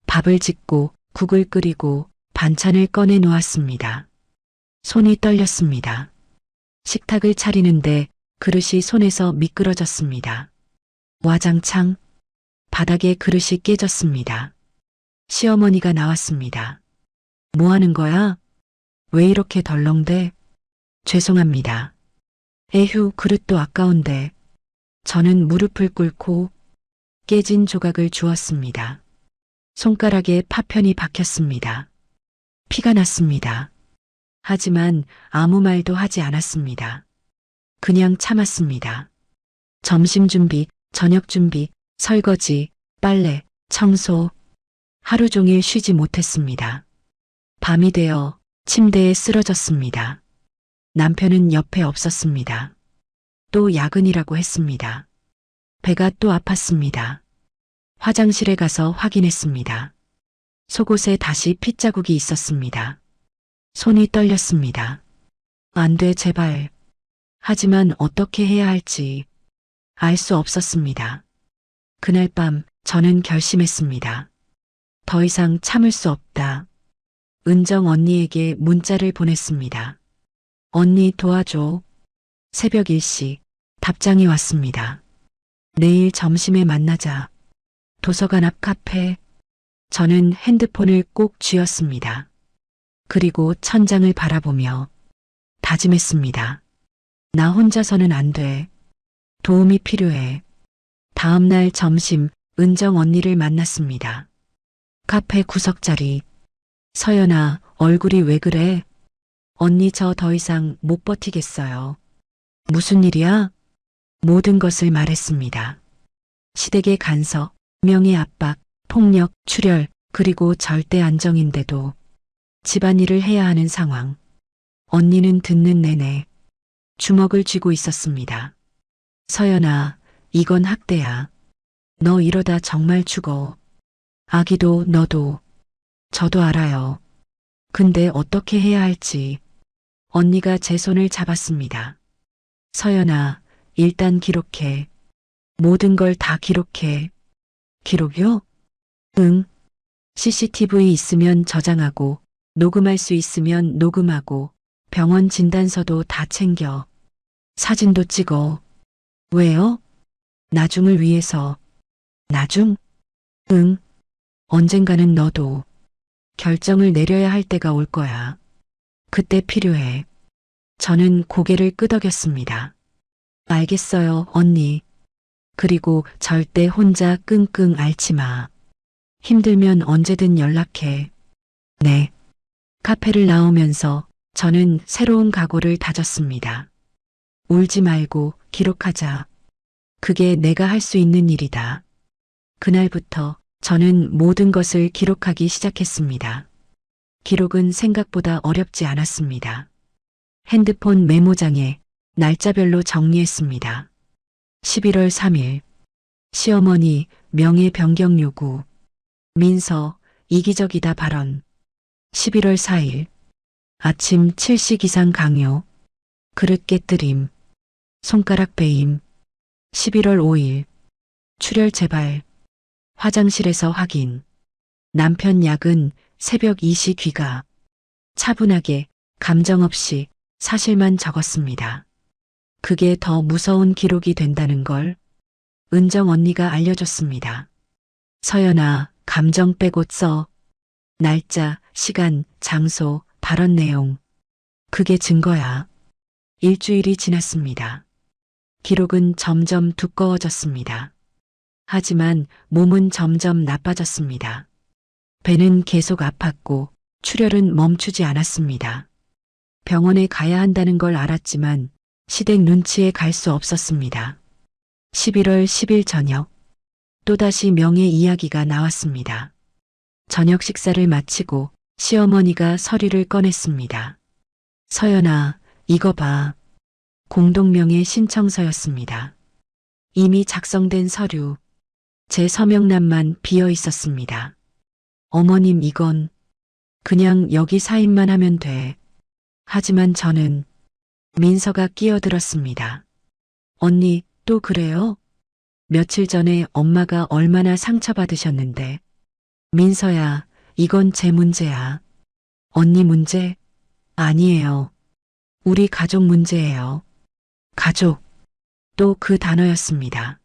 밥을 짓고 국을 끓이고 반찬을 꺼내 놓았습니다. 손이 떨렸습니다. 식탁을 차리는데 그릇이 손에서 미끄러졌습니다. 와장창 바닥에 그릇이 깨졌습니다. 시어머니가 나왔습니다. 뭐 하는 거야? 왜 이렇게 덜렁대? 죄송합니다. 에휴, 그릇도 아까운데. 저는 무릎을 꿇고 깨진 조각을 주었습니다. 손가락에 파편이 박혔습니다. 피가 났습니다. 하지만 아무 말도 하지 않았습니다. 그냥 참았습니다. 점심 준비, 저녁 준비, 설거지, 빨래, 청소. 하루 종일 쉬지 못했습니다. 밤이 되어 침대에 쓰러졌습니다. 남편은 옆에 없었습니다. 또 야근이라고 했습니다. 배가 또 아팠습니다. 화장실에 가서 확인했습니다. 속옷에 다시 핏자국이 있었습니다. 손이 떨렸습니다. 안 돼, 제발. 하지만 어떻게 해야 할지 알 수 없었습니다. 그날 밤 저는 결심했습니다. 더 이상 참을 수 없다. 은정 언니에게 문자를 보냈습니다. 언니 도와줘. 새벽 1시 답장이 왔습니다. 내일 점심에 만나자. 도서관 앞 카페. 저는 핸드폰을 꼭 쥐었습니다. 그리고 천장을 바라보며 다짐했습니다. 나 혼자서는 안 돼. 도움이 필요해. 다음 날 점심 은정 언니를 만났습니다. 카페 구석자리. 서연아, 얼굴이 왜 그래? 언니 저 더 이상 못 버티겠어요. 무슨 일이야? 모든 것을 말했습니다. 시댁의 간섭, 명예 압박, 폭력, 출혈, 그리고 절대 안정인데도 집안일을 해야 하는 상황. 언니는 듣는 내내 주먹을 쥐고 있었습니다. 서연아, 이건 학대야. 너 이러다 정말 죽어. 아기도 너도. 저도 알아요. 근데 어떻게 해야 할지. 언니가 제 손을 잡았습니다. 서연아, 일단 기록해. 모든 걸 다 기록해. 기록요? 응. CCTV 있으면 저장하고, 녹음할 수 있으면 녹음하고, 병원 진단서도 다 챙겨. 사진도 찍어. 왜요? 나중을 위해서. 나중? 응. 언젠가는 너도 결정을 내려야 할 때가 올 거야. 그때 필요해. 저는 고개를 끄덕였습니다. 알겠어요, 언니. 그리고 절대 혼자 끙끙 앓지 마. 힘들면 언제든 연락해. 네. 카페를 나오면서 저는 새로운 각오를 다졌습니다. 울지 말고 기록하자. 그게 내가 할 수 있는 일이다. 그날부터 저는 모든 것을 기록하기 시작했습니다. 기록은 생각보다 어렵지 않았습니다. 핸드폰 메모장에 날짜별로 정리했습니다. 11월 3일 시어머니 명예 변경 요구. 민서 이기적이다 발언. 11월 4일 아침 7시 기상 강요. 그릇 깨뜨림. 손가락 베임. 11월 5일 출혈 재발. 화장실에서 확인. 남편 야근 새벽 2시 귀가. 차분하게 감정 없이 사실만 적었습니다. 그게 더 무서운 기록이 된다는 걸 은정 언니가 알려줬습니다. 서연아, 감정 빼고 써. 날짜, 시간, 장소, 발언 내용. 그게 증거야. 일주일이 지났습니다. 기록은 점점 두꺼워졌습니다. 하지만 몸은 점점 나빠졌습니다. 배는 계속 아팠고 출혈은 멈추지 않았습니다. 병원에 가야 한다는 걸 알았지만 시댁 눈치에 갈 수 없었습니다. 11월 10일 저녁 또다시 명예 이야기가 나왔습니다. 저녁 식사를 마치고 시어머니가 서류를 꺼냈습니다. 서연아, 이거 봐. 공동명의 신청서였습니다. 이미 작성된 서류, 제 서명란만 비어 있었습니다. 어머님, 이건 그냥 여기 사인만 하면 돼. 하지만 저는 민서가 끼어들었습니다. 언니, 또 그래요? 며칠 전에 엄마가 얼마나 상처받으셨는데. 민서야, 이건 제 문제야. 언니 문제? 아니에요. 우리 가족 문제예요. 가족. 또 그 단어였습니다.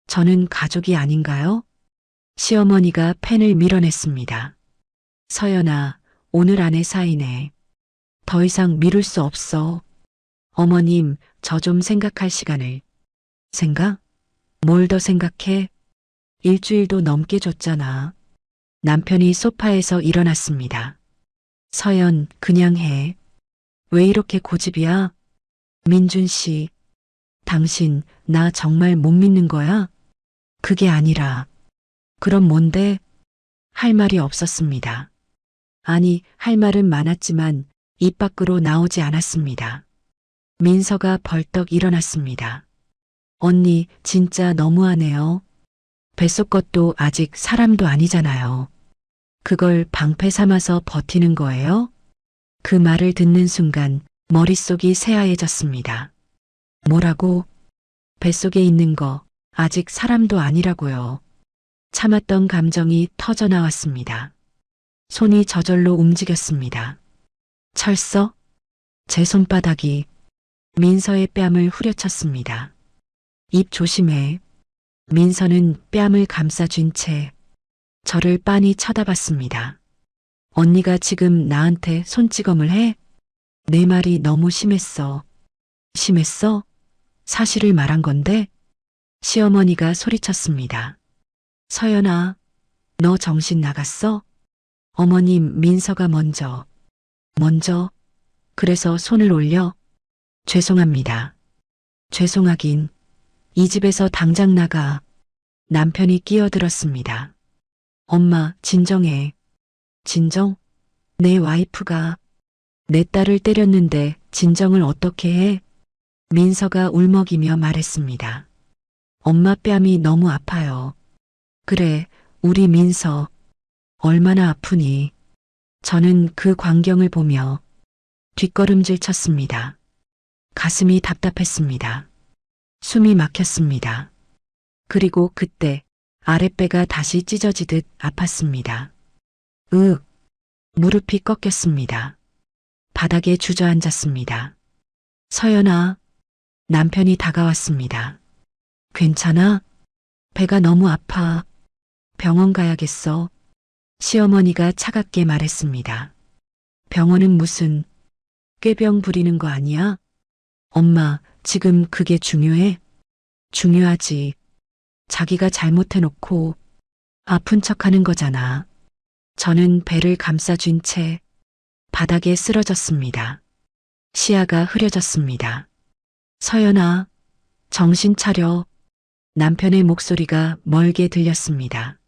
저는 가족이 아닌가요? 시어머니가 펜을 밀어냈습니다. 서연아, 오늘 안에 사인해. 더 이상 미룰 수 없어. 어머님, 저 좀 생각할 시간을. 생각? 뭘 더 생각해? 일주일도 넘게 줬잖아. 남편이 소파에서 일어났습니다. 서연, 그냥 해. 왜 이렇게 고집이야? 민준 씨, 당신 나 정말 못 믿는 거야? 그게 아니라. 그럼 뭔데? 할 말이 없었습니다. 아니, 할 말은 많았지만 입 밖으로 나오지 않았습니다. 민서가 벌떡 일어났습니다. 언니, 진짜 너무하네요. 뱃속 것도 아직 사람도 아니잖아요. 그걸 방패 삼아서 버티는 거예요? 그 말을 듣는 순간 머릿속이 새하얘졌습니다. 뭐라고? 뱃속에 있는 거 아직 사람도 아니라고요. 참았던 감정이 터져 나왔습니다. 손이 저절로 움직였습니다. 철서? 제 손바닥이 민서의 뺨을 후려쳤습니다. 입 조심해. 민서는 뺨을 감싸쥔 채 저를 빤히 쳐다봤습니다. 언니가 지금 나한테 손찌검을 해? 내 말이 너무 심했어. 심했어? 사실을 말한 건데? 시어머니가 소리쳤습니다. 서연아, 너 정신 나갔어? 어머님, 민서가 먼저. 그래서 손을 올려? 죄송합니다. 죄송하긴. 이 집에서 당장 나가. 남편이 끼어들었습니다. 엄마, 진정해. 진정? 내 와이프가 내 딸을 때렸는데 진정을 어떻게 해? 민서가 울먹이며 말했습니다. 엄마 뺨이 너무 아파요. 그래, 우리 민서. 얼마나 아프니? 저는 그 광경을 보며 뒷걸음질 쳤습니다. 가슴이 답답했습니다. 숨이 막혔습니다. 그리고 그때 아랫배가 다시 찢어지듯 아팠습니다. 무릎이 꺾였습니다. 바닥에 주저앉았습니다. 서연아, 남편이 다가왔습니다. 괜찮아? 배가 너무 아파. 병원 가야겠어. 시어머니가 차갑게 말했습니다. 병원은 무슨 꾀병 부리는 거 아니야? 엄마, 지금 그게 중요해? 중요하지. 자기가 잘못해놓고 아픈 척하는 거잖아. 저는 배를 감싸쥔 채 바닥에 쓰러졌습니다. 시야가 흐려졌습니다. 서연아, 정신 차려. 남편의 목소리가 멀게 들렸습니다.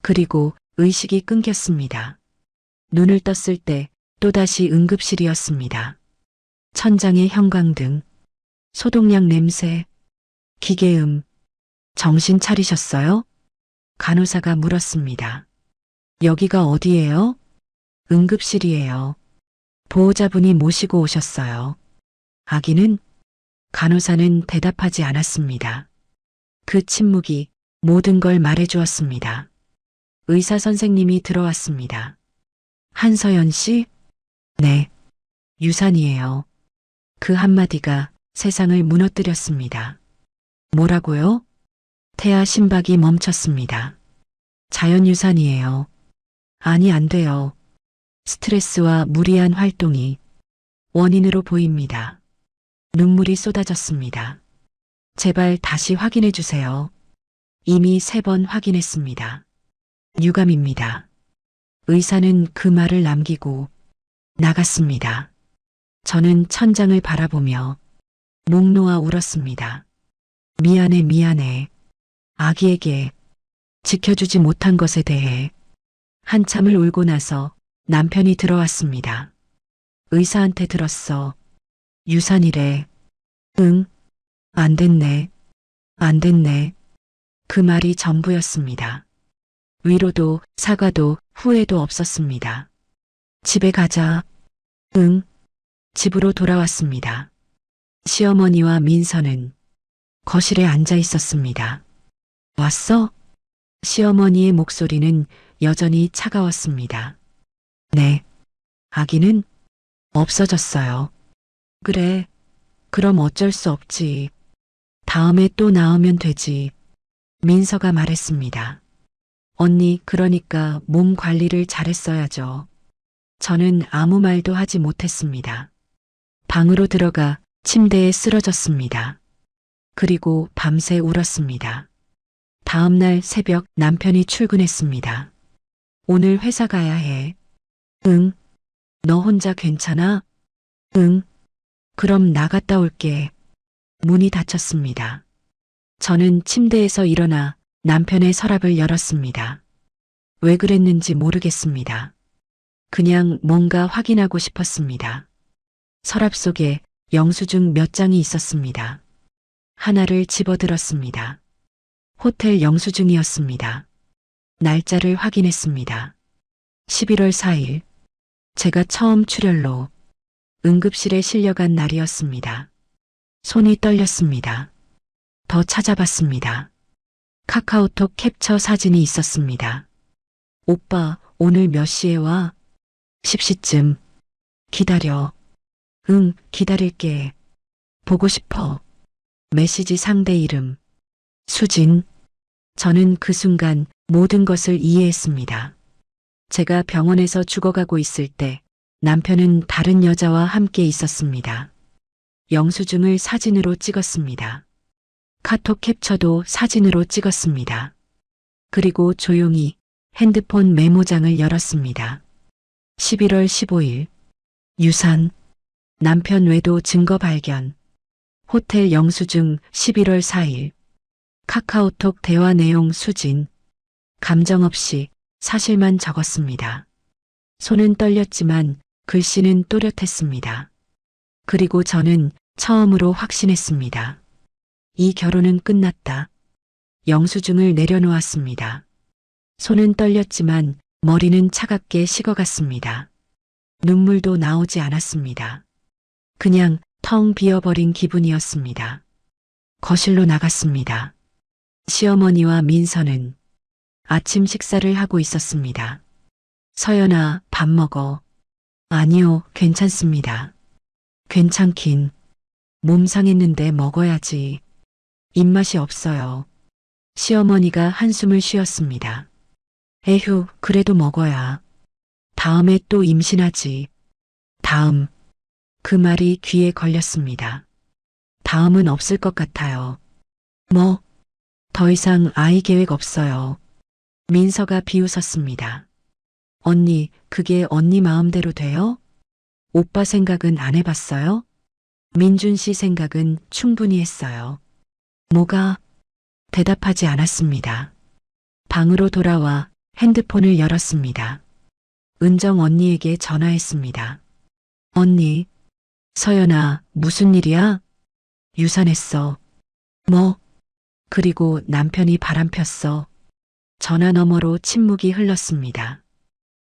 그리고 의식이 끊겼습니다. 눈을 떴을 때 또다시 응급실이었습니다. 천장에 형광등, 소독약 냄새, 기계음. 정신 차리셨어요? 간호사가 물었습니다. 여기가 어디예요? 응급실이에요. 보호자분이 모시고 오셨어요. 아기는? 간호사는 대답하지 않았습니다. 그 침묵이 모든 걸 말해주었습니다. 의사 선생님이 들어왔습니다. 한서연 씨? 네. 유산이에요. 그 한마디가 세상을 무너뜨렸습니다. 뭐라고요? 태아 심박이 멈췄습니다. 자연유산이에요. 아니, 안 돼요. 스트레스와 무리한 활동이 원인으로 보입니다. 눈물이 쏟아졌습니다. 제발 다시 확인해 주세요. 이미 3번 확인했습니다. 유감입니다. 의사는 그 말을 남기고 나갔습니다. 저는 천장을 바라보며 목 놓아 울었습니다. 미안해. 아기에게 지켜주지 못한 것에 대해. 한참을 울고 나서 남편이 들어왔습니다. 의사한테 들었어. 유산이래. 응, 안 됐네. 안 됐네. 그 말이 전부였습니다. 위로도 사과도 후회도 없었습니다. 집에 가자. 응, 집으로 돌아왔습니다. 시어머니와 민서는 거실에 앉아 있었습니다. 왔어? 시어머니의 목소리는 여전히 차가웠습니다. 네. 아기는 없어졌어요. 그래. 그럼 어쩔 수 없지. 다음에 또 낳으면 되지. 민서가 말했습니다. 언니, 그러니까 몸 관리를 잘했어야죠. 저는 아무 말도 하지 못했습니다. 방으로 들어가 침대에 쓰러졌습니다. 그리고 밤새 울었습니다. 다음 날 새벽 남편이 출근했습니다. 오늘 회사 가야 해. 응. 너 혼자 괜찮아? 응. 그럼 나갔다 올게. 문이 닫혔습니다. 저는 침대에서 일어나 남편의 서랍을 열었습니다. 왜 그랬는지 모르겠습니다. 그냥 뭔가 확인하고 싶었습니다. 서랍 속에 영수증 몇 장이 있었습니다. 하나를 집어들었습니다. 호텔 영수증이었습니다. 날짜를 확인했습니다. 11월 4일. 제가 처음 출혈로 응급실에 실려간 날이었습니다. 손이 떨렸습니다. 더 찾아봤습니다. 카카오톡 캡처 사진이 있었습니다. 오빠, 오늘 몇 시에 와? 10시쯤. 기다려. 응, 기다릴게. 보고 싶어. 메시지 상대 이름. 수진. 저는 그 순간 모든 것을 이해했습니다. 제가 병원에서 죽어가고 있을 때 남편은 다른 여자와 함께 있었습니다. 영수증을 사진으로 찍었습니다. 카톡 캡처도 사진으로 찍었습니다. 그리고 조용히 핸드폰 메모장을 열었습니다. 11월 15일. 유산. 남편 외도 증거 발견. 호텔 영수증 11월 4일. 카카오톡 대화 내용 수진. 감정 없이 사실만 적었습니다. 손은 떨렸지만 글씨는 또렷했습니다. 그리고 저는 처음으로 확신했습니다. 이 결혼은 끝났다. 영수증을 내려놓았습니다. 손은 떨렸지만 머리는 차갑게 식어갔습니다. 눈물도 나오지 않았습니다. 그냥 텅 비어버린 기분이었습니다. 거실로 나갔습니다. 시어머니와 민서는 아침 식사를 하고 있었습니다. 서연아, 밥 먹어. 아니요, 괜찮습니다. 괜찮긴. 몸 상했는데 먹어야지. 입맛이 없어요. 시어머니가 한숨을 쉬었습니다. 에휴, 그래도 먹어야. 다음에 또 임신하지. 다음. 그 말이 귀에 걸렸습니다. 다음은 없을 것 같아요. 뭐? 더 이상 아이 계획 없어요. 민서가 비웃었습니다. 언니, 그게 언니 마음대로 돼요? 오빠 생각은 안 해봤어요? 민준 씨 생각은 충분히 했어요. 뭐가? 대답하지 않았습니다. 방으로 돌아와 핸드폰을 열었습니다. 은정 언니에게 전화했습니다. 언니, 서연아, 무슨 일이야? 유산했어. 뭐? 그리고 남편이 바람 폈어. 전화 너머로 침묵이 흘렀습니다.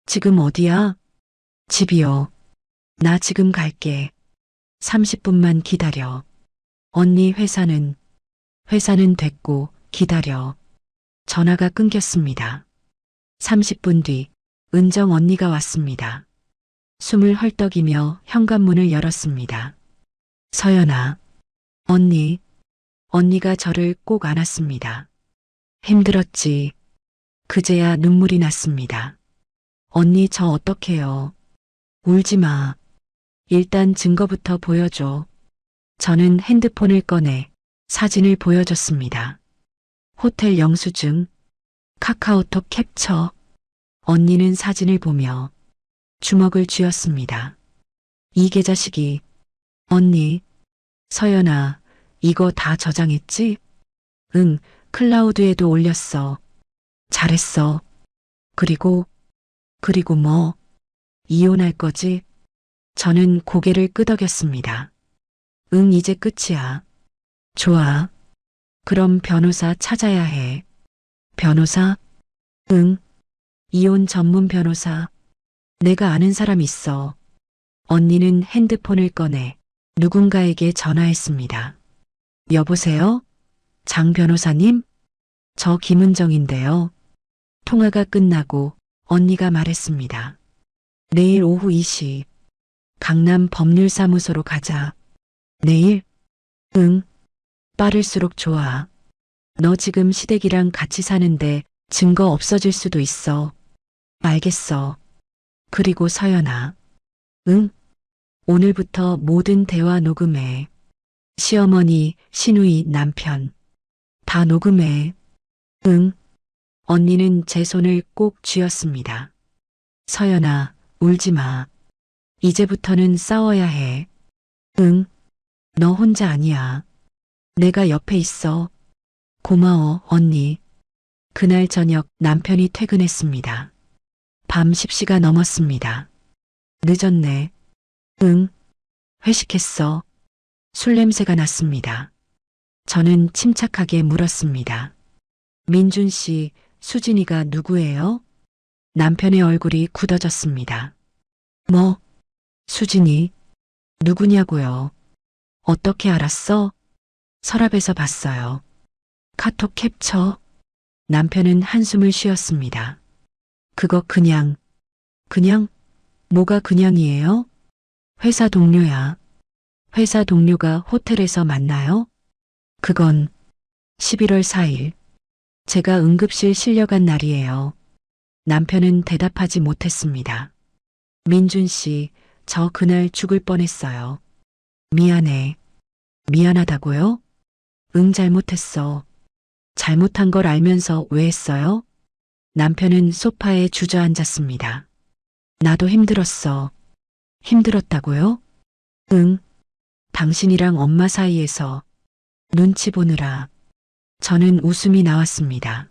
지금 어디야? 집이요. 나 지금 갈게. 30분만 기다려. 언니 회사는 됐고 기다려. 전화가 끊겼습니다. 30분 뒤 은정 언니가 왔습니다. 숨을 헐떡이며 현관문을 열었습니다. 서연아. 언니. 언니가 저를 꼭 안았습니다. 힘들었지. 그제야 눈물이 났습니다. 언니 저 어떡해요. 울지 마. 일단 증거부터 보여줘. 저는 핸드폰을 꺼내 사진을 보여줬습니다. 호텔 영수증, 카카오톡 캡처. 언니는 사진을 보며 주먹을 쥐었습니다. 이 계좌식이. 언니, 서연아, 이거 다 저장했지? 응, 클라우드에도 올렸어. 잘했어. 그리고 뭐? 이혼할 거지? 저는 고개를 끄덕였습니다. 응, 이제 끝이야. 좋아. 그럼 변호사 찾아야 해. 변호사? 응. 이혼 전문 변호사. 내가 아는 사람 있어. 언니는 핸드폰을 꺼내 누군가에게 전화했습니다. 여보세요? 장 변호사님? 저 김은정인데요. 통화가 끝나고 언니가 말했습니다. 내일 오후 2시 강남 법률사무소로 가자. 내일? 응. 빠를수록 좋아. 너 지금 시댁이랑 같이 사는데 증거 없어질 수도 있어. 알겠어. 그리고 서연아. 응? 오늘부터 모든 대화 녹음해. 시어머니, 시누이, 남편. 다 녹음해. 응. 언니는 제 손을 꼭 쥐었습니다. 서연아, 울지 마. 이제부터는 싸워야 해. 응. 너 혼자 아니야. 내가 옆에 있어. 고마워, 언니. 그날 저녁 남편이 퇴근했습니다. 밤 10시가 넘었습니다. 늦었네. 응. 회식했어. 술 냄새가 났습니다. 저는 침착하게 물었습니다. 민준 씨, 수진이가 누구예요? 남편의 얼굴이 굳어졌습니다. 뭐? 수진이? 누구냐고요? 어떻게 알았어? 서랍에서 봤어요. 카톡 캡처. 남편은 한숨을 쉬었습니다. 그거 그냥, 뭐가 그냥이에요? 회사 동료야. 회사 동료가 호텔에서 만나요? 그건 11월 4일. 제가 응급실 실려간 날이에요. 남편은 대답하지 못했습니다. 민준 씨, 저 그날 죽을 뻔했어요. 미안해. 미안하다고요? 응, 잘못했어. 잘못한 걸 알면서 왜 했어요? 남편은 소파에 주저앉았습니다. 나도 힘들었어. 힘들었다고요? 응. 당신이랑 엄마 사이에서 눈치 보느라. 저는 웃음이 나왔습니다.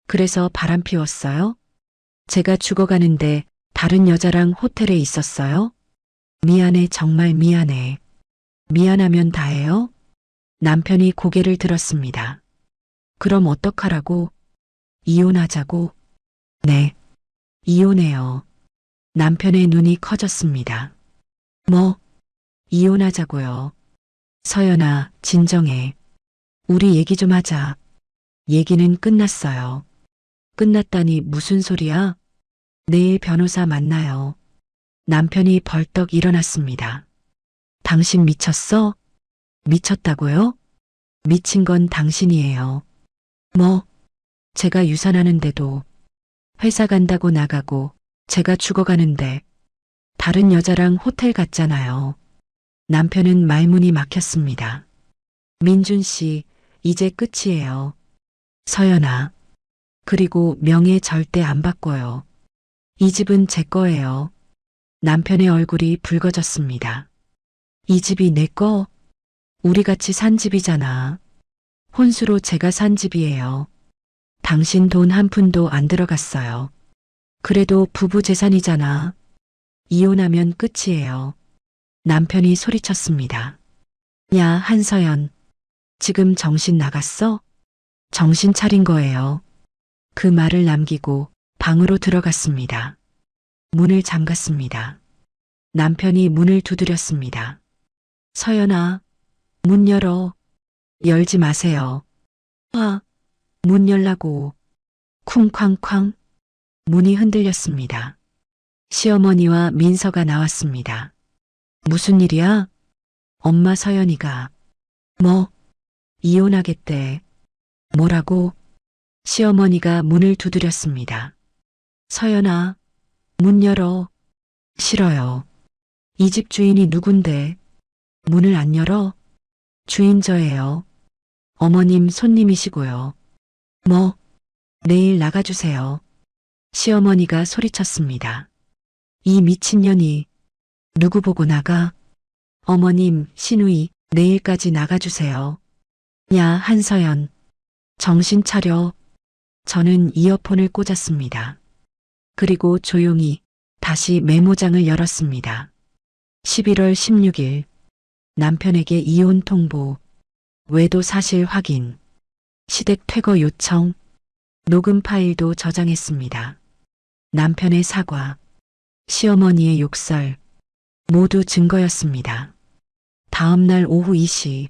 그래서 바람 피웠어요? 제가 죽어가는데 다른 여자랑 호텔에 있었어요? 미안해, 정말 미안해. 미안하면 다해요? 남편이 고개를 들었습니다. 그럼 어떡하라고? 이혼하자고? 네. 이혼해요. 남편의 눈이 커졌습니다. 뭐? 이혼하자고요. 서연아, 진정해. 우리 얘기 좀 하자. 얘기는 끝났어요. 끝났다니 무슨 소리야? 내일 변호사 만나요. 남편이 벌떡 일어났습니다. 당신 미쳤어? 미쳤다고요? 미친 건 당신이에요. 뭐? 제가 유산하는데도 회사 간다고 나가고 제가 죽어가는데 다른 여자랑 호텔 갔잖아요. 남편은 말문이 막혔습니다. 민준 씨, 이제 끝이에요. 서연아. 그리고 명예 절대 안 바꿔요. 이 집은 제 거예요. 남편의 얼굴이 붉어졌습니다. 이 집이 내 거? 우리 같이 산 집이잖아. 혼수로 제가 산 집이에요. 당신 돈 한 푼도 안 들어갔어요. 그래도 부부 재산이잖아. 이혼하면 끝이에요. 남편이 소리쳤습니다. 야, 한서연. 지금 정신 나갔어? 정신 차린 거예요. 그 말을 남기고 방으로 들어갔습니다. 문을 잠갔습니다. 남편이 문을 두드렸습니다. 서연아, 문 열어. 열지 마세요. 문 열라고. 쿵쾅쾅. 문이 흔들렸습니다. 시어머니와 민서가 나왔습니다. 무슨 일이야? 엄마 서연이가. 뭐? 이혼하겠대. 뭐라고? 시어머니가 문을 두드렸습니다. 서연아, 문 열어. 싫어요. 이 집 주인이 누군데? 문을 안 열어? 주인 저예요. 어머님 손님이시고요. 뭐? 내일 나가주세요. 시어머니가 소리쳤습니다. 이 미친년이 누구 보고 나가? 어머님, 시누이, 내일까지 나가주세요. 야, 한서연. 정신 차려. 저는 이어폰을 꽂았습니다. 그리고 조용히 다시 메모장을 열었습니다. 11월 16일 남편에게 이혼 통보, 외도 사실 확인, 시댁 퇴거 요청, 녹음 파일도 저장했습니다. 남편의 사과, 시어머니의 욕설, 모두 증거였습니다. 다음 날 오후 2시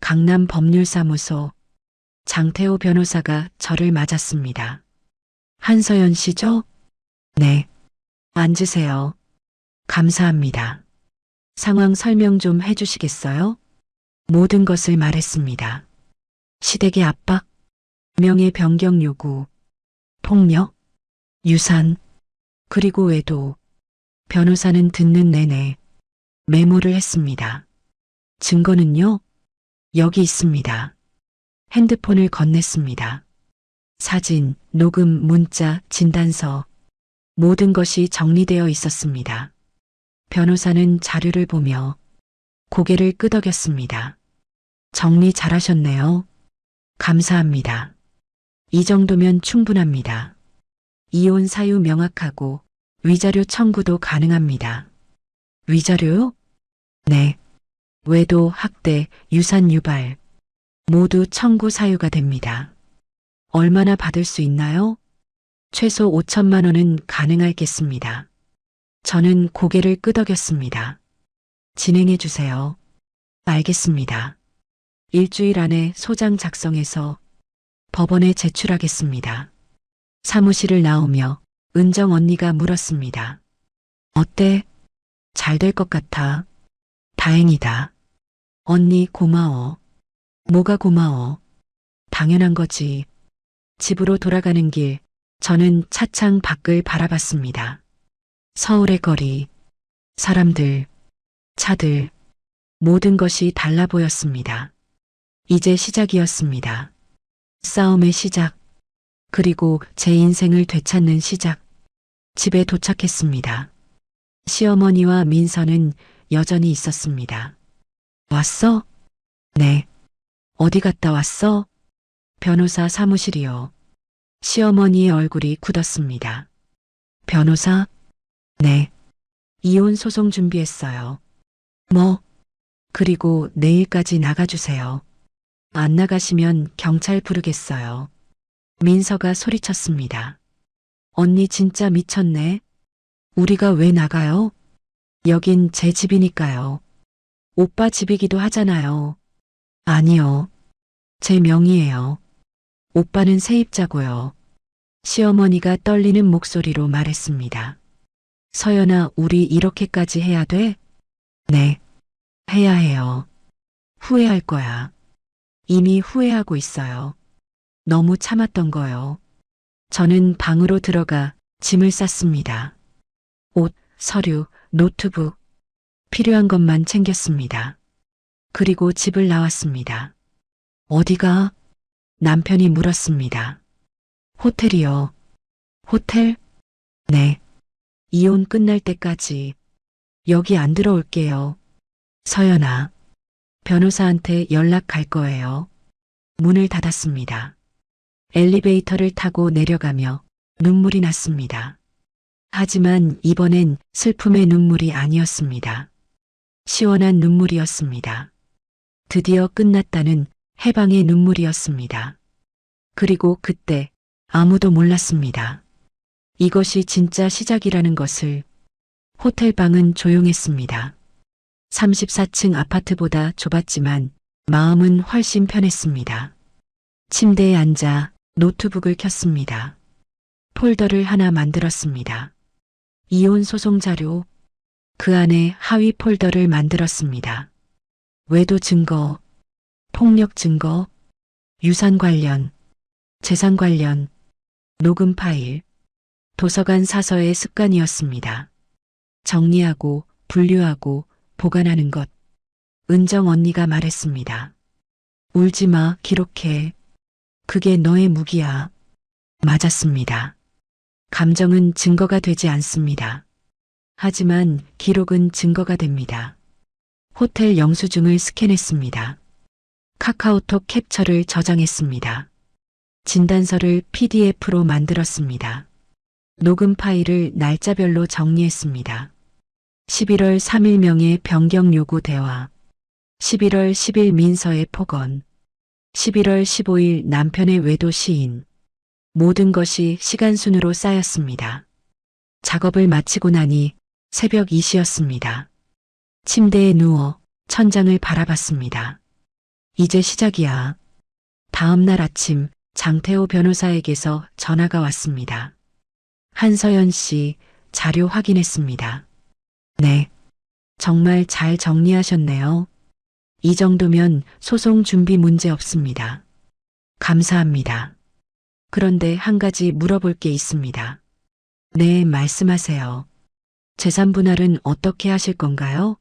강남 법률사무소 장태호 변호사가 저를 맞았습니다. 한서연 씨죠? 네. 앉으세요. 감사합니다. 상황 설명 좀 해주시겠어요? 모든 것을 말했습니다. 시댁의 압박, 명예 변경 요구, 폭력, 유산, 그리고 외도. 변호사는 듣는 내내 메모를 했습니다. 증거는요? 여기 있습니다. 핸드폰을 건넸습니다. 사진, 녹음, 문자, 진단서, 모든 것이 정리되어 있었습니다. 변호사는 자료를 보며 고개를 끄덕였습니다. 정리 잘하셨네요. 감사합니다. 이 정도면 충분합니다. 이혼 사유 명확하고 위자료 청구도 가능합니다. 위자료요? 네. 외도, 학대, 유산 유발 모두 청구 사유가 됩니다. 얼마나 받을 수 있나요? 최소 5천만 원은 가능하겠습니다. 저는 고개를 끄덕였습니다. 진행해 주세요. 알겠습니다. 일주일 안에 소장 작성해서 법원에 제출하겠습니다. 사무실을 나오며 은정 언니가 물었습니다. 어때? 잘 될 것 같아. 다행이다. 언니 고마워. 뭐가 고마워? 당연한 거지. 집으로 돌아가는 길, 저는 차창 밖을 바라봤습니다. 서울의 거리, 사람들, 차들, 모든 것이 달라 보였습니다. 이제 시작이었습니다. 싸움의 시작, 그리고 제 인생을 되찾는 시작. 집에 도착했습니다. 시어머니와 민서는 여전히 있었습니다. 왔어? 네. 어디 갔다 왔어? 변호사 사무실이요. 시어머니의 얼굴이 굳었습니다. 변호사? 네. 이혼 소송 준비했어요. 뭐? 그리고 내일까지 나가주세요. 안 나가시면 경찰 부르겠어요. 민서가 소리쳤습니다. 언니 진짜 미쳤네. 우리가 왜 나가요? 여긴 제 집이니까요. 오빠 집이기도 하잖아요. 아니요. 제 명의예요. 오빠는 세입자고요. 시어머니가 떨리는 목소리로 말했습니다. 서연아, 우리 이렇게까지 해야 돼? 네. 해야 해요. 후회할 거야. 이미 후회하고 있어요. 너무 참았던 거요. 저는 방으로 들어가 짐을 쌌습니다. 옷, 서류, 노트북, 필요한 것만 챙겼습니다. 그리고 집을 나왔습니다. 어디가? 남편이 물었습니다. 호텔이요. 호텔? 네. 이혼 끝날 때까지 여기 안 들어올게요. 서연아, 변호사한테 연락 갈 거예요. 문을 닫았습니다. 엘리베이터를 타고 내려가며 눈물이 났습니다. 하지만 이번엔 슬픔의 눈물이 아니었습니다. 시원한 눈물이었습니다. 드디어 끝났다는 해방의 눈물이었습니다. 그리고 그때 아무도 몰랐습니다. 이것이 진짜 시작이라는 것을. 호텔 방은 조용했습니다. 34층 아파트보다 좁았지만 마음은 훨씬 편했습니다. 침대에 앉아 노트북을 켰습니다. 폴더를 하나 만들었습니다. 이혼 소송 자료, 그 안에 하위 폴더를 만들었습니다. 외도 증거, 폭력 증거, 유산 관련, 재산 관련, 녹음 파일, 도서관 사서의 습관이었습니다. 정리하고 분류하고 보관하는 것. 은정 언니가 말했습니다. 울지 마, 기록해. 그게 너의 무기야. 맞았습니다. 감정은 증거가 되지 않습니다. 하지만 기록은 증거가 됩니다. 호텔 영수증을 스캔했습니다. 카카오톡 캡처를 저장했습니다. 진단서를 PDF로 만들었습니다. 녹음 파일을 날짜별로 정리했습니다. 11월 3일 명예 변경 요구 대화, 11월 10일 민서의 폭언, 11월 15일 남편의 외도 시인. 모든 것이 시간순으로 쌓였습니다. 작업을 마치고 나니 새벽 2시였습니다. 침대에 누워 천장을 바라봤습니다. 이제 시작이야. 다음 날 아침 장태호 변호사에게서 전화가 왔습니다. 한서연 씨, 자료 확인했습니다. 네. 정말 잘 정리하셨네요. 이 정도면 소송 준비 문제 없습니다. 감사합니다. 그런데 한 가지 물어볼 게 있습니다. 네, 말씀하세요. 재산 분할은 어떻게 하실 건가요?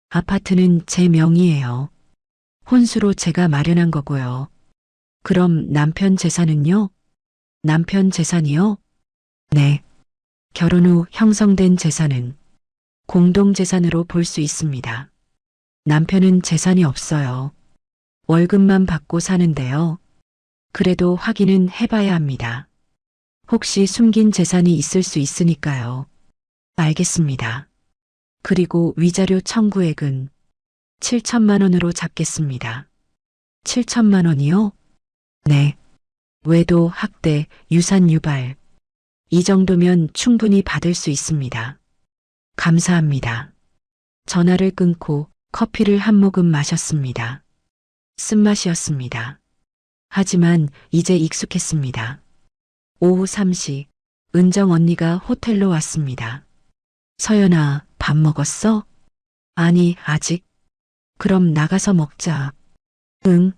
아파트는 제 명의예요. 혼수로 제가 마련한 거고요. 그럼 남편 재산은요? 남편 재산이요? 네. 결혼 후 형성된 재산은 공동재산으로 볼 수 있습니다. 남편은 재산이 없어요. 월급만 받고 사는데요. 그래도 확인은 해봐야 합니다. 혹시 숨긴 재산이 있을 수 있으니까요. 알겠습니다. 그리고 위자료 청구액은 7천만 원으로 잡겠습니다. 7천만 원이요? 네. 외도, 학대, 유산 유발. 이 정도면 충분히 받을 수 있습니다. 감사합니다. 전화를 끊고 커피를 한 모금 마셨습니다. 쓴맛이었습니다. 하지만 이제 익숙했습니다. 오후 3시, 은정 언니가 호텔로 왔습니다. 서연아, 밥 먹었어? 아니, 아직. 그럼 나가서 먹자. 응.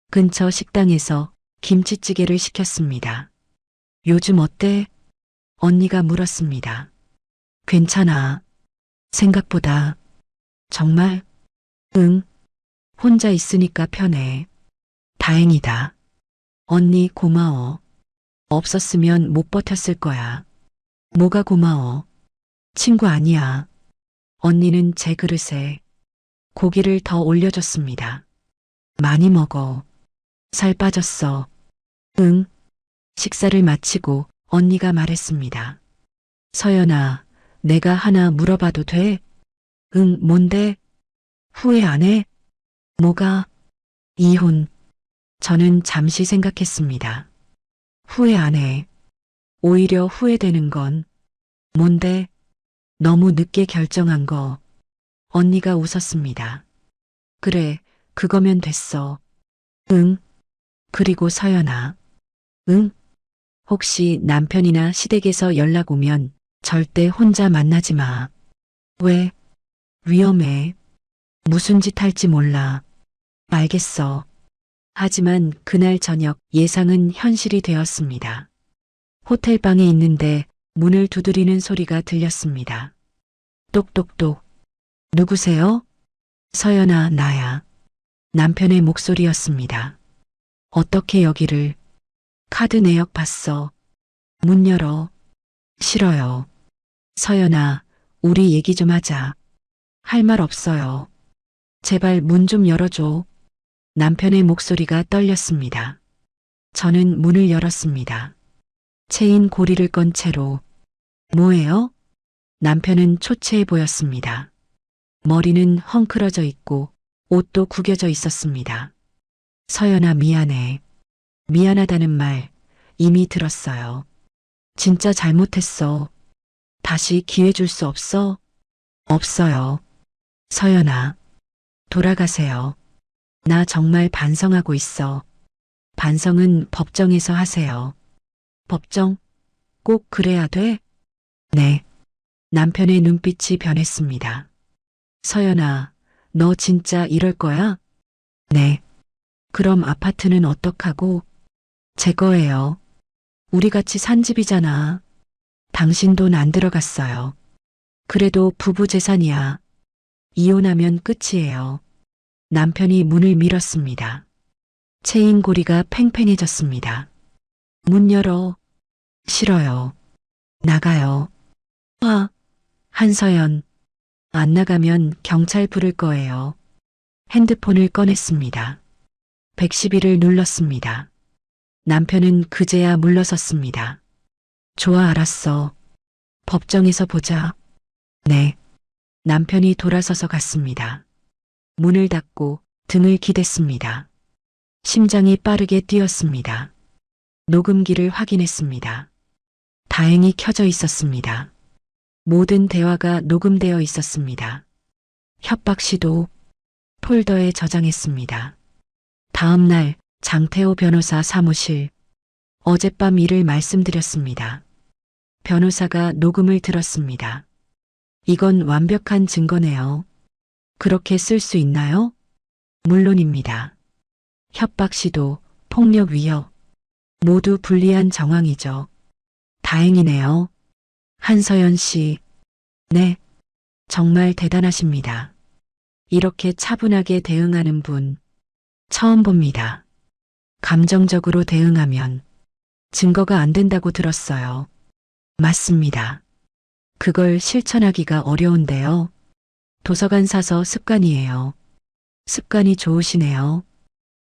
근처 식당에서 김치찌개를 시켰습니다. 요즘 어때? 언니가 물었습니다. 괜찮아. 생각보다. 정말? 응. 혼자 있으니까 편해. 다행이다. 언니 고마워. 없었으면 못 버텼을 거야. 뭐가 고마워? 친구 아니야. 언니는 제 그릇에 고기를 더 올려줬습니다. 많이 먹어. 살 빠졌어. 응. 식사를 마치고 언니가 말했습니다. 서연아, 내가 하나 물어봐도 돼? 응, 뭔데? 후회 안 해? 뭐가? 이혼. 저는 잠시 생각했습니다. 후회 안 해. 오히려 후회되는 건 뭔데? 너무 늦게 결정한 거. 언니가 웃었습니다. 그래, 그거면 됐어. 응. 그리고 서연아. 응? 혹시 남편이나 시댁에서 연락 오면 절대 혼자 만나지 마. 왜? 위험해. 무슨 짓 할지 몰라. 알겠어. 하지만 그날 저녁 예상은 현실이 되었습니다. 호텔방에 있는데 문을 두드리는 소리가 들렸습니다. 똑똑똑. 누구세요? 서연아, 나야. 남편의 목소리였습니다. 어떻게 여기를? 카드 내역 봤어. 문 열어. 싫어요. 서연아, 우리 얘기 좀 하자. 할 말 없어요. 제발 문 좀 열어줘. 남편의 목소리가 떨렸습니다. 저는 문을 열었습니다. 체인 고리를 건 채로. 뭐예요? 남편은 초췌해 보였습니다. 머리는 헝클어져 있고 옷도 구겨져 있었습니다. 서연아, 미안해. 미안하다는 말 이미 들었어요. 진짜 잘못했어. 다시 기회 줄 수 없어? 없어요. 서연아, 돌아가세요. 나 정말 반성하고 있어. 반성은 법정에서 하세요. 법정? 꼭 그래야 돼? 네. 남편의 눈빛이 변했습니다. 서연아, 너 진짜 이럴 거야? 네. 그럼 아파트는 어떡하고? 제 거예요. 우리 같이 산 집이잖아. 당신 돈 안 들어갔어요. 그래도 부부 재산이야. 이혼하면 끝이에요. 남편이 문을 밀었습니다. 체인 고리가 팽팽해졌습니다. 문 열어. 싫어요. 나가요. 한서연. 안 나가면 경찰 부를 거예요. 핸드폰을 꺼냈습니다. 111을 눌렀습니다. 남편은 그제야 물러섰습니다. 좋아, 알았어. 법정에서 보자. 네. 남편이 돌아서서 갔습니다. 문을 닫고 등을 기댔습니다. 심장이 빠르게 뛰었습니다. 녹음기를 확인했습니다. 다행히 켜져 있었습니다. 모든 대화가 녹음되어 있었습니다. 협박 시도 폴더에 저장했습니다. 다음 날 장태호 변호사 사무실. 어젯밤 일을 말씀드렸습니다. 변호사가 녹음을 들었습니다. 이건 완벽한 증거네요. 그렇게 쓸 수 있나요? 물론입니다. 협박 시도, 폭력 위협. 모두 불리한 정황이죠. 다행이네요. 한서연 씨. 네. 정말 대단하십니다. 이렇게 차분하게 대응하는 분 처음 봅니다. 감정적으로 대응하면 증거가 안 된다고 들었어요. 맞습니다. 그걸 실천하기가 어려운데요. 도서관 사서 습관이에요. 습관이 좋으시네요.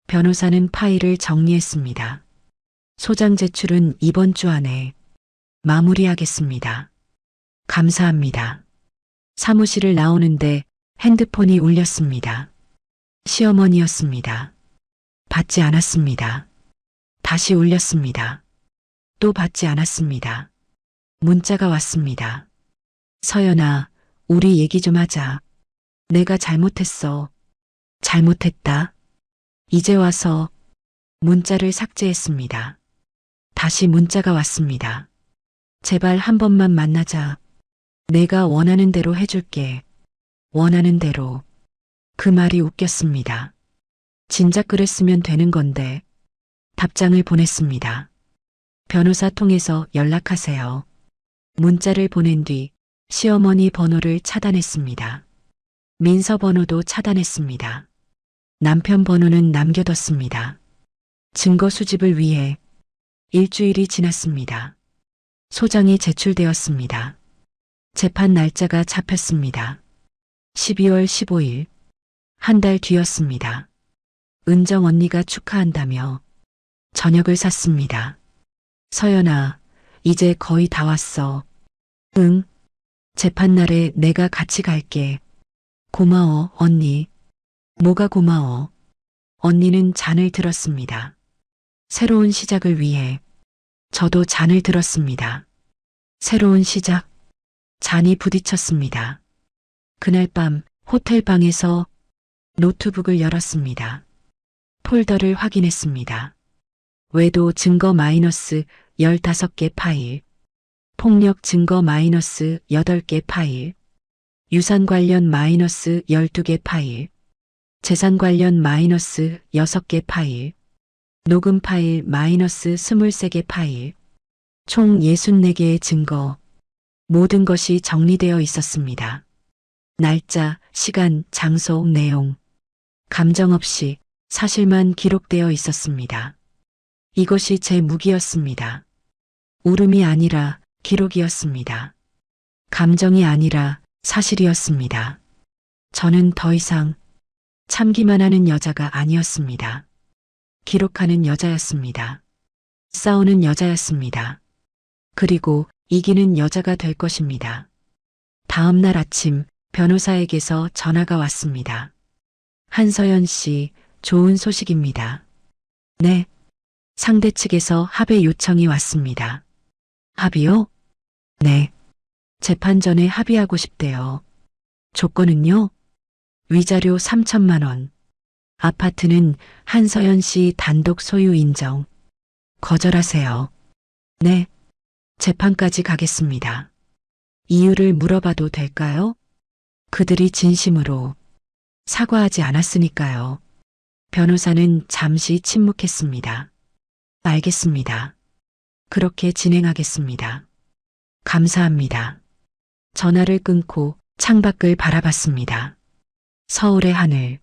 변호사는 파일을 정리했습니다. 소장 제출은 이번 주 안에 마무리하겠습니다. 감사합니다. 사무실을 나오는데 핸드폰이 울렸습니다. 시어머니였습니다. 받지 않았습니다. 다시 울렸습니다. 또 받지 않았습니다. 문자가 왔습니다. 서연아, 우리 얘기 좀 하자. 내가 잘못했어. 잘못했다. 이제 와서 문자를 삭제했습니다. 다시 문자가 왔습니다. 제발 한 번만 만나자. 내가 원하는 대로 해줄게. 원하는 대로. 그 말이 웃겼습니다. 진작 그랬으면 되는 건데. 답장을 보냈습니다. 변호사 통해서 연락하세요. 문자를 보낸 뒤 시어머니 번호를 차단했습니다. 민서 번호도 차단했습니다. 남편 번호는 남겨뒀습니다. 증거 수집을 위해 일주일이 지났습니다. 소장이 제출되었습니다. 재판 날짜가 잡혔습니다. 12월 15일. 한 달 뒤였습니다. 은정 언니가 축하한다며 저녁을 샀습니다. 서연아, 이제 거의 다 왔어. 응. 재판날에 내가 같이 갈게. 고마워, 언니. 뭐가 고마워. 언니는 잔을 들었습니다. 새로운 시작을 위해 저도 잔을 들었습니다. 새로운 시작. 잔이 부딪혔습니다. 그날 밤 호텔 방에서 노트북을 열었습니다. 폴더를 확인했습니다. 외도 증거 마이너스 15개 파일. 폭력 증거 마이너스 8개 파일. 유산 관련 마이너스 12개 파일. 재산 관련 마이너스 6개 파일. 녹음 파일 마이너스 23개 파일. 총 64개의 증거. 모든 것이 정리되어 있었습니다. 날짜, 시간, 장소, 내용. 감정 없이 사실만 기록되어 있었습니다. 이것이 제 무기였습니다. 울음이 아니라 기록이었습니다. 감정이 아니라 사실이었습니다. 저는 더 이상 참기만 하는 여자가 아니었습니다. 기록하는 여자였습니다. 싸우는 여자였습니다. 그리고 이기는 여자가 될 것입니다. 다음 날 아침 변호사에게서 전화가 왔습니다. 한서연 씨, 좋은 소식입니다. 네. 상대 측에서 합의 요청이 왔습니다. 합의요? 네. 재판 전에 합의하고 싶대요. 조건은요? 위자료 3천만 원. 아파트는 한서연 씨 단독 소유 인정. 거절하세요. 네. 재판까지 가겠습니다. 이유를 물어봐도 될까요? 그들이 진심으로 사과하지 않았으니까요. 변호사는 잠시 침묵했습니다. 알겠습니다. 그렇게 진행하겠습니다. 감사합니다. 전화를 끊고 창밖을 바라봤습니다. 서울의 하늘.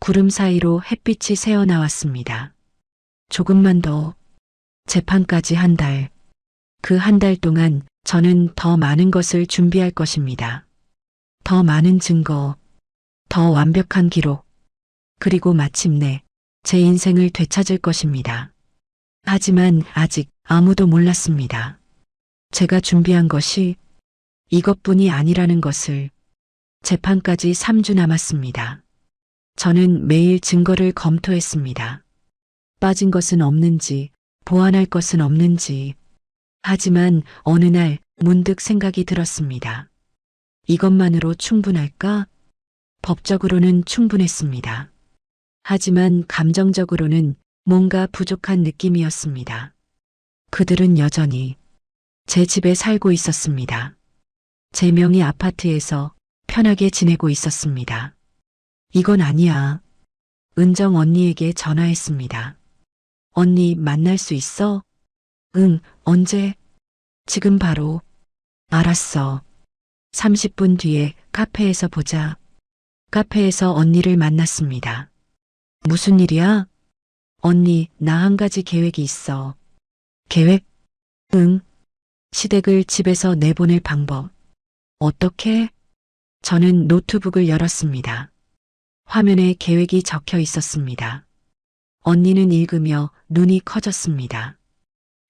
구름 사이로 햇빛이 새어나왔습니다. 조금만 더. 재판까지 한 달. 그 한 달 동안 저는 더 많은 것을 준비할 것입니다. 더 많은 증거, 더 완벽한 기록, 그리고 마침내 제 인생을 되찾을 것입니다. 하지만 아직 아무도 몰랐습니다. 제가 준비한 것이 이것뿐이 아니라는 것을. 재판까지 3주 남았습니다. 저는 매일 증거를 검토했습니다. 빠진 것은 없는지, 보완할 것은 없는지. 하지만 어느 날 문득 생각이 들었습니다. 이것만으로 충분할까? 법적으로는 충분했습니다. 하지만 감정적으로는 뭔가 부족한 느낌이었습니다. 그들은 여전히 제 집에 살고 있었습니다. 제 명의 아파트에서 편하게 지내고 있었습니다. 이건 아니야. 은정 언니에게 전화했습니다. 언니 만날 수 있어? 응, 언제? 지금 바로. 알았어. 30분 뒤에 카페에서 보자. 카페에서 언니를 만났습니다. 무슨 일이야? 언니, 나 한 가지 계획이 있어. 계획? 응. 시댁을 집에서 내보낼 방법. 어떻게? 저는 노트북을 열었습니다. 화면에 계획이 적혀 있었습니다. 언니는 읽으며 눈이 커졌습니다.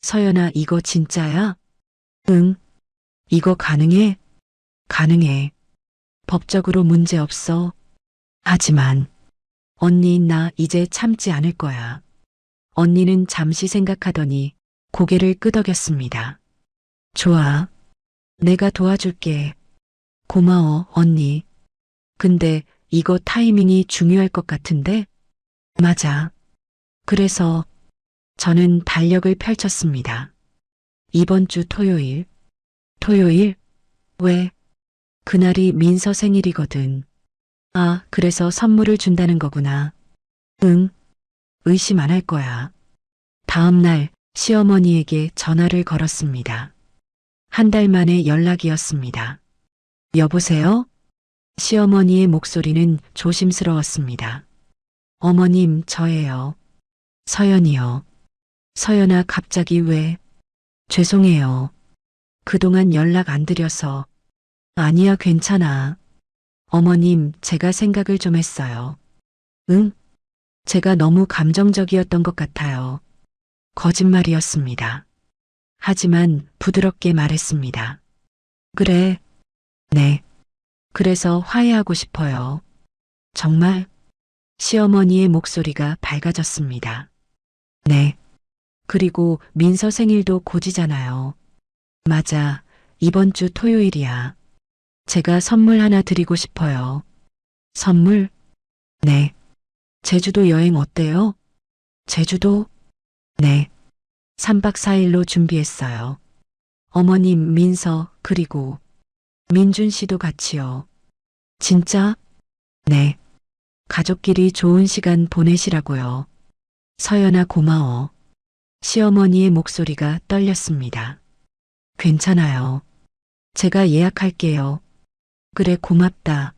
서연아, 이거 진짜야? 응. 이거 가능해? 가능해. 법적으로 문제 없어. 하지만 언니, 나 이제 참지 않을 거야. 언니는 잠시 생각하더니 고개를 끄덕였습니다. 좋아. 내가 도와줄게. 고마워, 언니. 근데 이거 타이밍이 중요할 것 같은데? 맞아. 그래서 저는 달력을 펼쳤습니다. 이번 주 토요일. 토요일? 왜? 그날이 민서 생일이거든. 아, 그래서 선물을 준다는 거구나. 응. 의심 안 할 거야. 다음 날 시어머니에게 전화를 걸었습니다. 한 달 만에 연락이었습니다. 여보세요? 시어머니의 목소리는 조심스러웠습니다. 어머님, 저예요. 서연이요. 서연아, 갑자기 왜? 죄송해요. 그동안 연락 안 드려서. 아니야, 괜찮아. 어머님, 제가 생각을 좀 했어요. 응? 제가 너무 감정적이었던 것 같아요. 거짓말이었습니다. 하지만 부드럽게 말했습니다. 그래. 네. 그래서 화해하고 싶어요. 정말? 시어머니의 목소리가 밝아졌습니다. 네. 그리고 민서 생일도 곧이잖아요. 맞아. 이번 주 토요일이야. 제가 선물 하나 드리고 싶어요. 선물? 네. 제주도 여행 어때요? 제주도? 네. 3박 4일로 준비했어요. 어머님, 민서, 그리고 민준 씨도 같이요. 진짜? 네. 가족끼리 좋은 시간 보내시라고요. 서연아, 고마워. 시어머니의 목소리가 떨렸습니다. 괜찮아요. 제가 예약할게요. 그래, 고맙다.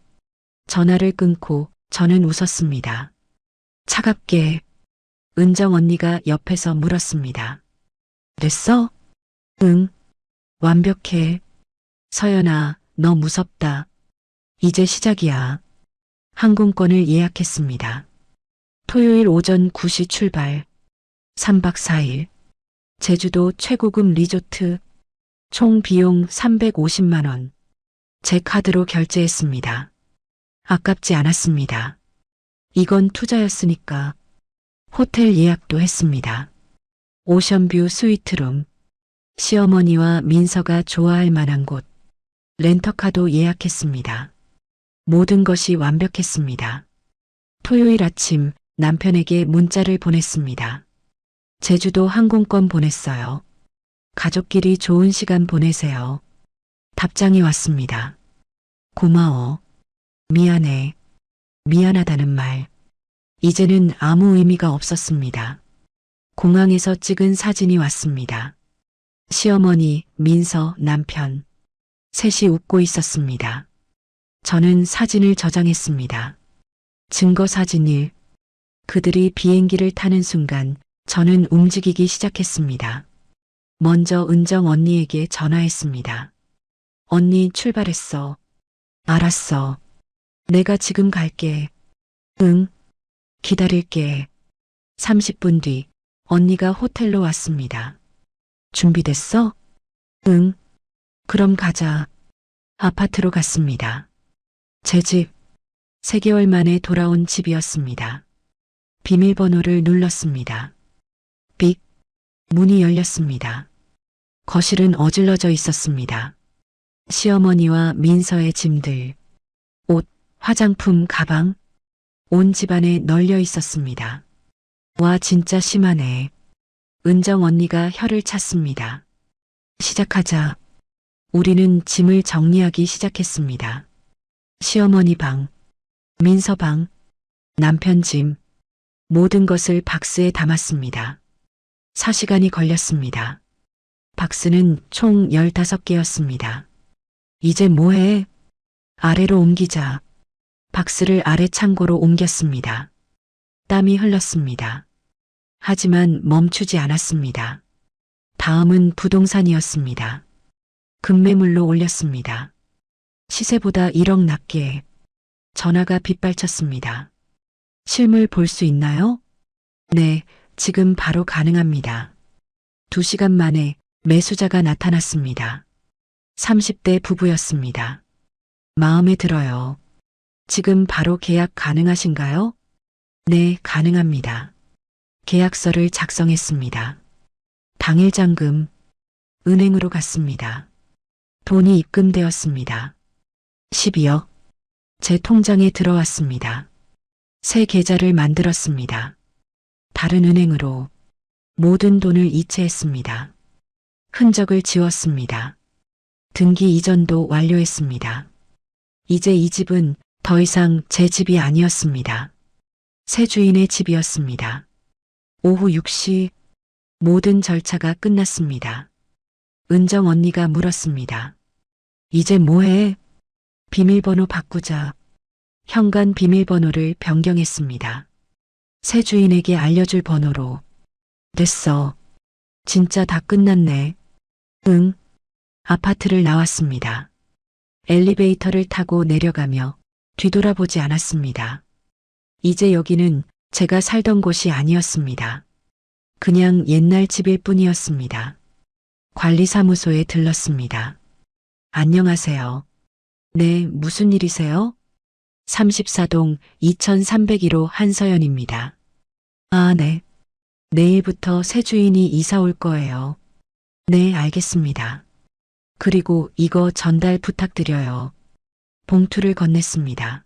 전화를 끊고 저는 웃었습니다. 차갑게. 은정 언니가 옆에서 물었습니다. 됐어? 응. 완벽해. 서연아, 너 무섭다. 이제 시작이야. 항공권을 예약했습니다. 토요일 오전 9시 출발. 3박 4일. 제주도 최고급 리조트. 총 비용 350만 원. 제 카드로 결제했습니다. 아깝지 않았습니다. 이건 투자였으니까. 호텔 예약도 했습니다. 오션뷰 스위트룸. 시어머니와 민서가 좋아할 만한 곳. 렌터카도 예약했습니다. 모든 것이 완벽했습니다. 토요일 아침 남편에게 문자를 보냈습니다. 제주도 항공권 보냈어요. 가족끼리 좋은 시간 보내세요. 답장이 왔습니다. 고마워. 미안해. 미안하다는 말. 이제는 아무 의미가 없었습니다. 공항에서 찍은 사진이 왔습니다. 시어머니, 민서, 남편. 셋이 웃고 있었습니다. 저는 사진을 저장했습니다. 증거 사진 1. 그들이 비행기를 타는 순간 저는 움직이기 시작했습니다. 먼저 은정 언니에게 전화했습니다. 언니, 출발했어. 알았어. 내가 지금 갈게. 응. 기다릴게. 30분 뒤 언니가 호텔로 왔습니다. 준비됐어? 응, 그럼 가자. 아파트로 갔습니다. 제 집, 3개월 만에 돌아온 집이었습니다. 비밀번호를 눌렀습니다. 삑, 문이 열렸습니다. 거실은 어질러져 있었습니다. 시어머니와 민서의 짐들, 옷, 화장품, 가방, 온 집안에 널려 있었습니다. 와, 진짜 심하네. 은정 언니가 혀를 찼습니다. 시작하자. 우리는 짐을 정리하기 시작했습니다. 시어머니 방, 민서 방, 남편 짐, 모든 것을 박스에 담았습니다. 4시간이 걸렸습니다. 박스는 총 15개였습니다. 이제 뭐해? 아래로 옮기자. 박스를 아래 창고로 옮겼습니다. 땀이 흘렀습니다. 하지만 멈추지 않았습니다. 다음은 부동산이었습니다. 급매물로 올렸습니다. 시세보다 1억 낮게. 전화가 빗발쳤습니다. 실물 볼 수 있나요? 네, 지금 바로 가능합니다. 2시간 만에 매수자가 나타났습니다. 30대 부부였습니다. 마음에 들어요. 지금 바로 계약 가능하신가요? 네, 가능합니다. 계약서를 작성했습니다. 당일 잔금, 은행으로 갔습니다. 돈이 입금되었습니다. 12억. 제 통장에 들어왔습니다. 새 계좌를 만들었습니다. 다른 은행으로 모든 돈을 이체했습니다. 흔적을 지웠습니다. 등기 이전도 완료했습니다. 이제 이 집은 더 이상 제 집이 아니었습니다. 새 주인의 집이었습니다. 오후 6시 모든 절차가 끝났습니다. 은정 언니가 물었습니다. 이제 뭐해? 비밀번호 바꾸자. 현관 비밀번호를 변경했습니다. 새 주인에게 알려줄 번호로. 됐어. 진짜 다 끝났네. 응. 아파트를 나왔습니다. 엘리베이터를 타고 내려가며 뒤돌아보지 않았습니다. 이제 여기는 제가 살던 곳이 아니었습니다. 그냥 옛날 집일 뿐이었습니다. 관리사무소에 들렀습니다. 안녕하세요. 네, 무슨 일이세요? 34동 2301호 한서연입니다. 아, 네. 내일부터 새 주인이 이사 올 거예요. 네, 알겠습니다. 그리고 이거 전달 부탁드려요. 봉투를 건넸습니다.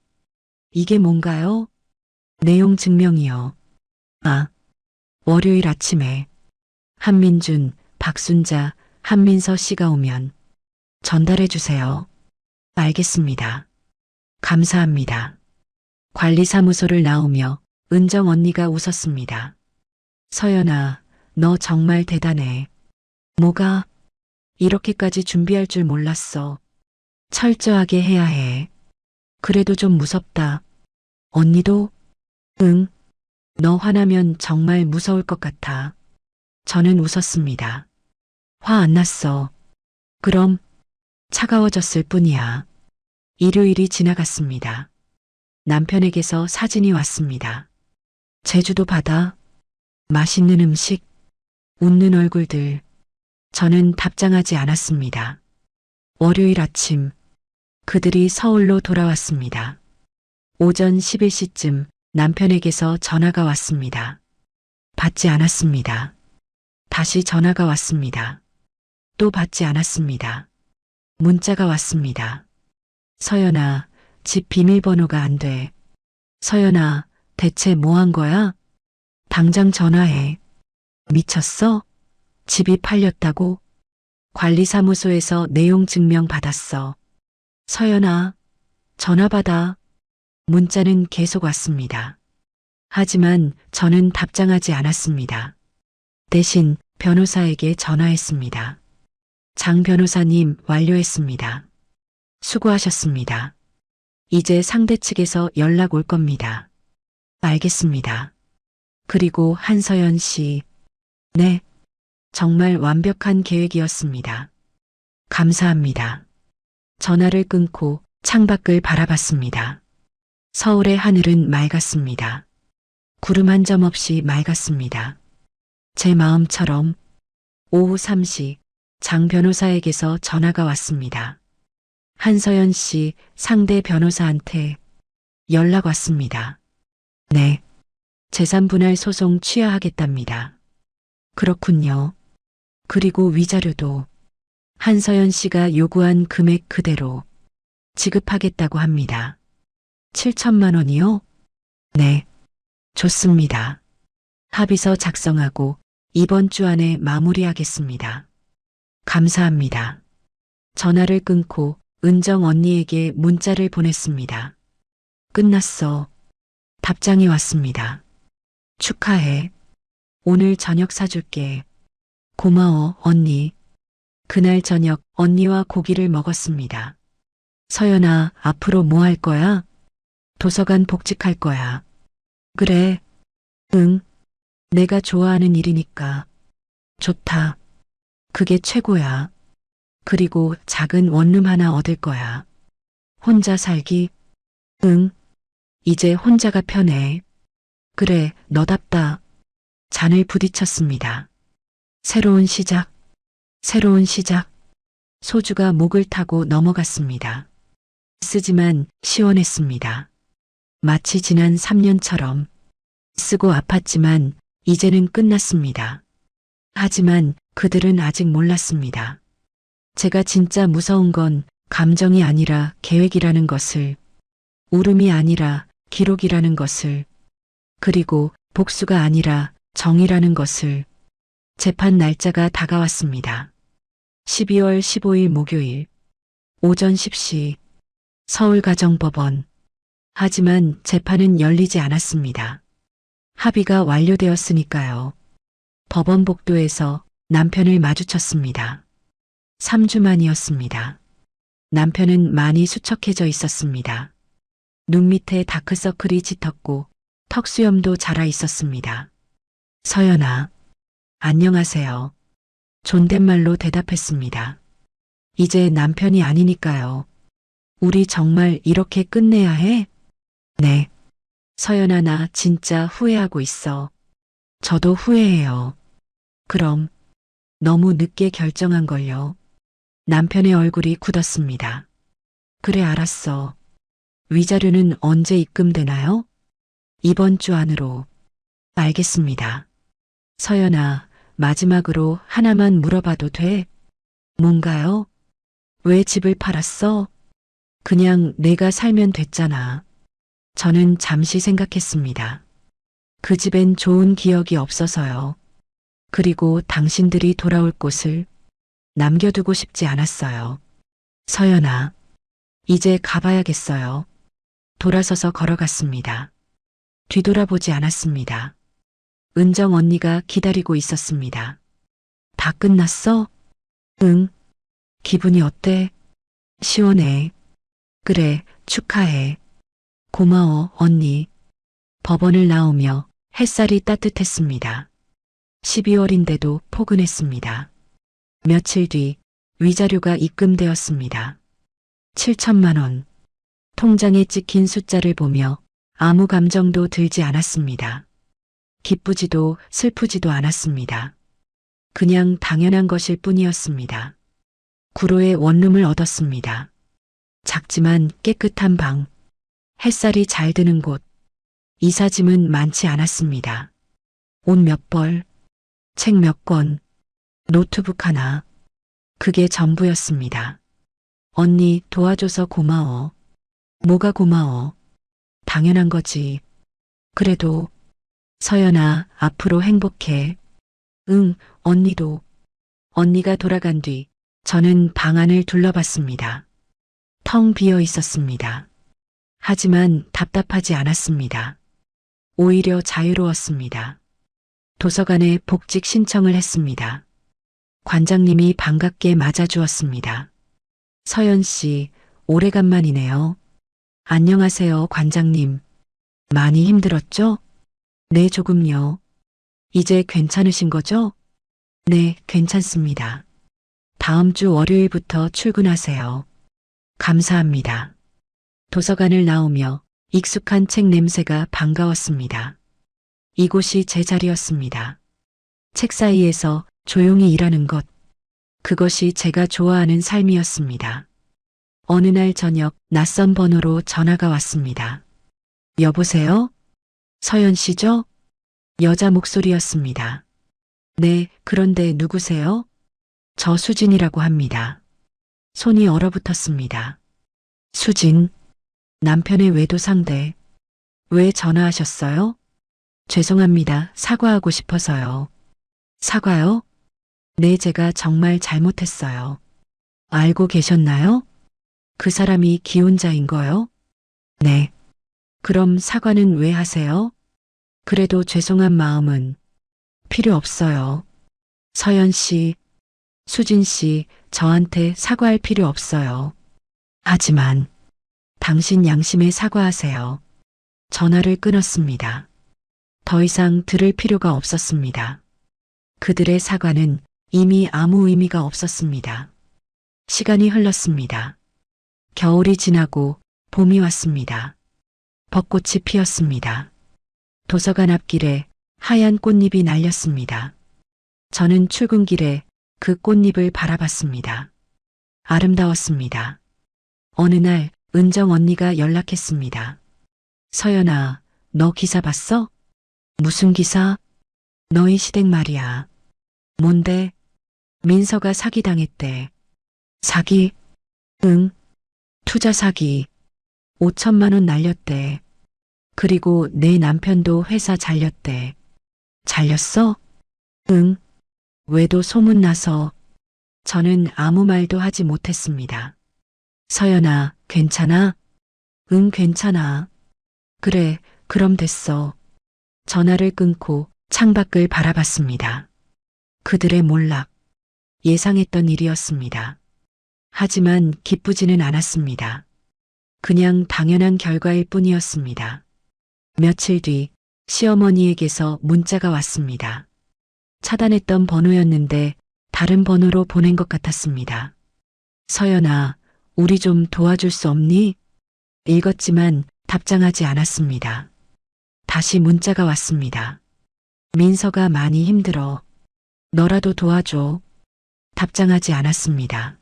이게 뭔가요? 내용 증명이요. 아, 월요일 아침에 한민준, 박순자, 한민서 씨가 오면 전달해 주세요. 알겠습니다. 감사합니다. 관리사무소를 나오며 은정 언니가 웃었습니다. 서연아, 너 정말 대단해. 뭐가? 이렇게까지 준비할 줄 몰랐어. 철저하게 해야 해. 그래도 좀 무섭다. 언니도? 응. 너 화나면 정말 무서울 것 같아. 저는 웃었습니다. 화 안 났어. 그럼 차가워졌을 뿐이야. 일요일이 지나갔습니다. 남편에게서 사진이 왔습니다. 제주도 바다, 맛있는 음식, 웃는 얼굴들. 저는 답장하지 않았습니다. 월요일 아침, 그들이 서울로 돌아왔습니다. 오전 11시쯤 남편에게서 전화가 왔습니다. 받지 않았습니다. 다시 전화가 왔습니다. 또 받지 않았습니다. 문자가 왔습니다. 서연아, 집 비밀번호가 안 돼. 서연아, 대체 뭐 한 거야? 당장 전화해. 미쳤어? 집이 팔렸다고? 관리사무소에서 내용 증명 받았어. 서연아, 전화 받아. 문자는 계속 왔습니다. 하지만 저는 답장하지 않았습니다. 대신 변호사에게 전화했습니다. 장 변호사님, 완료했습니다. 수고하셨습니다. 이제 상대 측에서 연락 올 겁니다. 알겠습니다. 그리고 한서연 씨. 네. 정말 완벽한 계획이었습니다. 감사합니다. 전화를 끊고 창밖을 바라봤습니다. 서울의 하늘은 맑았습니다. 구름 한 점 없이 맑았습니다. 제 마음처럼. 오후 3시 장 변호사에게서 전화가 왔습니다. 한서연 씨 상대 변호사한테 연락 왔습니다. 네. 재산분할 소송 취하하겠답니다. 그렇군요. 그리고 위자료도 한서연 씨가 요구한 금액 그대로 지급하겠다고 합니다. 7천만 원이요? 네. 좋습니다. 합의서 작성하고 이번 주 안에 마무리하겠습니다. 감사합니다. 전화를 끊고 은정 언니에게 문자를 보냈습니다. 끝났어. 답장이 왔습니다. 축하해. 오늘 저녁 사줄게. 고마워, 언니. 그날 저녁 언니와 고기를 먹었습니다. 서연아, 앞으로 뭐 할 거야? 도서관 복직할 거야. 그래. 응. 내가 좋아하는 일이니까. 좋다. 그게 최고야. 그리고 작은 원룸 하나 얻을 거야. 혼자 살기? 응. 이제 혼자가 편해. 그래, 너답다. 잔을 부딪혔습니다. 새로운 시작. 새로운 시작. 소주가 목을 타고 넘어갔습니다. 쓰지만 시원했습니다. 마치 지난 3년처럼 쓰고 아팠지만 이제는 끝났습니다. 하지만 그들은 아직 몰랐습니다. 제가 진짜 무서운 건 감정이 아니라 계획이라는 것을, 울음이 아니라 기록이라는 것을, 그리고 복수가 아니라 정의라는 것을. 재판 날짜가 다가왔습니다. 12월 15일 목요일 오전 10시 서울가정법원. 하지만 재판은 열리지 않았습니다. 합의가 완료되었으니까요. 법원 복도에서 남편을 마주쳤습니다. 3주 만이었습니다. 남편은 많이 수척해져 있었습니다. 눈 밑에 다크서클이 짙었고 턱수염도 자라 있었습니다. 서연아, 안녕하세요. 존댓말로 대답했습니다. 이제 남편이 아니니까요. 우리 정말 이렇게 끝내야 해? 네. 서연아, 나 진짜 후회하고 있어. 저도 후회해요. 그럼 너무 늦게 결정한 걸요. 남편의 얼굴이 굳었습니다. 그래, 알았어. 위자료는 언제 입금되나요? 이번 주 안으로. 알겠습니다. 서연아, 마지막으로 하나만 물어봐도 돼? 뭔가요? 왜 집을 팔았어? 그냥 내가 살면 됐잖아. 저는 잠시 생각했습니다. 그 집엔 좋은 기억이 없어서요. 그리고 당신들이 돌아올 곳을 남겨두고 싶지 않았어요. 서연아, 이제 가봐야겠어요. 돌아서서 걸어갔습니다. 뒤돌아보지 않았습니다. 은정 언니가 기다리고 있었습니다. 다 끝났어? 응. 기분이 어때? 시원해. 그래, 축하해. 고마워, 언니. 법원을 나오며 햇살이 따뜻했습니다. 12월인데도 포근했습니다. 며칠 뒤 위자료가 입금되었습니다. 7천만 원. 통장에 찍힌 숫자를 보며 아무 감정도 들지 않았습니다. 기쁘지도 슬프지도 않았습니다. 그냥 당연한 것일 뿐이었습니다. 구로의 원룸을 얻었습니다. 작지만 깨끗한 방, 햇살이 잘 드는 곳, 이삿짐은 많지 않았습니다. 옷 몇 벌, 책 몇 권, 노트북 하나, 그게 전부였습니다. 언니 도와줘서 고마워. 뭐가 고마워? 당연한 거지. 그래도 서연아, 앞으로 행복해. 응, 언니도. 언니가 돌아간 뒤 저는 방 안을 둘러봤습니다. 텅 비어 있었습니다. 하지만 답답하지 않았습니다. 오히려 자유로웠습니다. 도서관에 복직 신청을 했습니다. 관장님이 반갑게 맞아주었습니다. 서연 씨, 오래간만이네요. 안녕하세요, 관장님. 많이 힘들었죠? 네, 조금요. 이제 괜찮으신 거죠? 네, 괜찮습니다. 다음 주 월요일부터 출근하세요. 감사합니다. 도서관을 나오며 익숙한 책 냄새가 반가웠습니다. 이곳이 제 자리였습니다. 책 사이에서 조용히 일하는 것, 그것이 제가 좋아하는 삶이었습니다. 어느 날 저녁 낯선 번호로 전화가 왔습니다. 여보세요? 서연 씨죠? 여자 목소리였습니다. 네, 그런데 누구세요? 저 수진이라고 합니다. 손이 얼어붙었습니다. 수진, 남편의 외도 상대. 왜 전화하셨어요? 죄송합니다. 사과하고 싶어서요. 사과요? 네, 제가 정말 잘못했어요. 알고 계셨나요? 그 사람이 기혼자인 거요? 네. 그럼 사과는 왜 하세요? 그래도 죄송한 마음은 필요 없어요. 서연 씨, 수진 씨, 저한테 사과할 필요 없어요. 하지만 당신 양심에 사과하세요. 전화를 끊었습니다. 더 이상 들을 필요가 없었습니다. 그들의 사과는 이미 아무 의미가 없었습니다. 시간이 흘렀습니다. 겨울이 지나고 봄이 왔습니다. 벚꽃이 피었습니다. 도서관 앞길에 하얀 꽃잎이 날렸습니다. 저는 출근길에 그 꽃잎을 바라봤습니다. 아름다웠습니다. 어느 날 은정 언니가 연락했습니다. 서연아, 너 기사 봤어? 무슨 기사? 너희 시댁 말이야. 뭔데? 민서가 사기당했대. 사기? 응. 투자 사기. 5천만 원 날렸대. 그리고 내 남편도 회사 잘렸대. 잘렸어? 응. 외도 소문나서 저는 아무 말도 하지 못했습니다. 서연아, 괜찮아? 응, 괜찮아. 그래, 그럼 됐어. 전화를 끊고 창밖을 바라봤습니다. 그들의 몰락. 예상했던 일이었습니다. 하지만 기쁘지는 않았습니다. 그냥 당연한 결과일 뿐이었습니다. 며칠 뒤 시어머니에게서 문자가 왔습니다. 차단했던 번호였는데 다른 번호로 보낸 것 같았습니다. 서연아, 우리 좀 도와줄 수 없니? 읽었지만 답장하지 않았습니다. 다시 문자가 왔습니다. 민서가 많이 힘들어. 너라도 도와줘. 답장하지 않았습니다.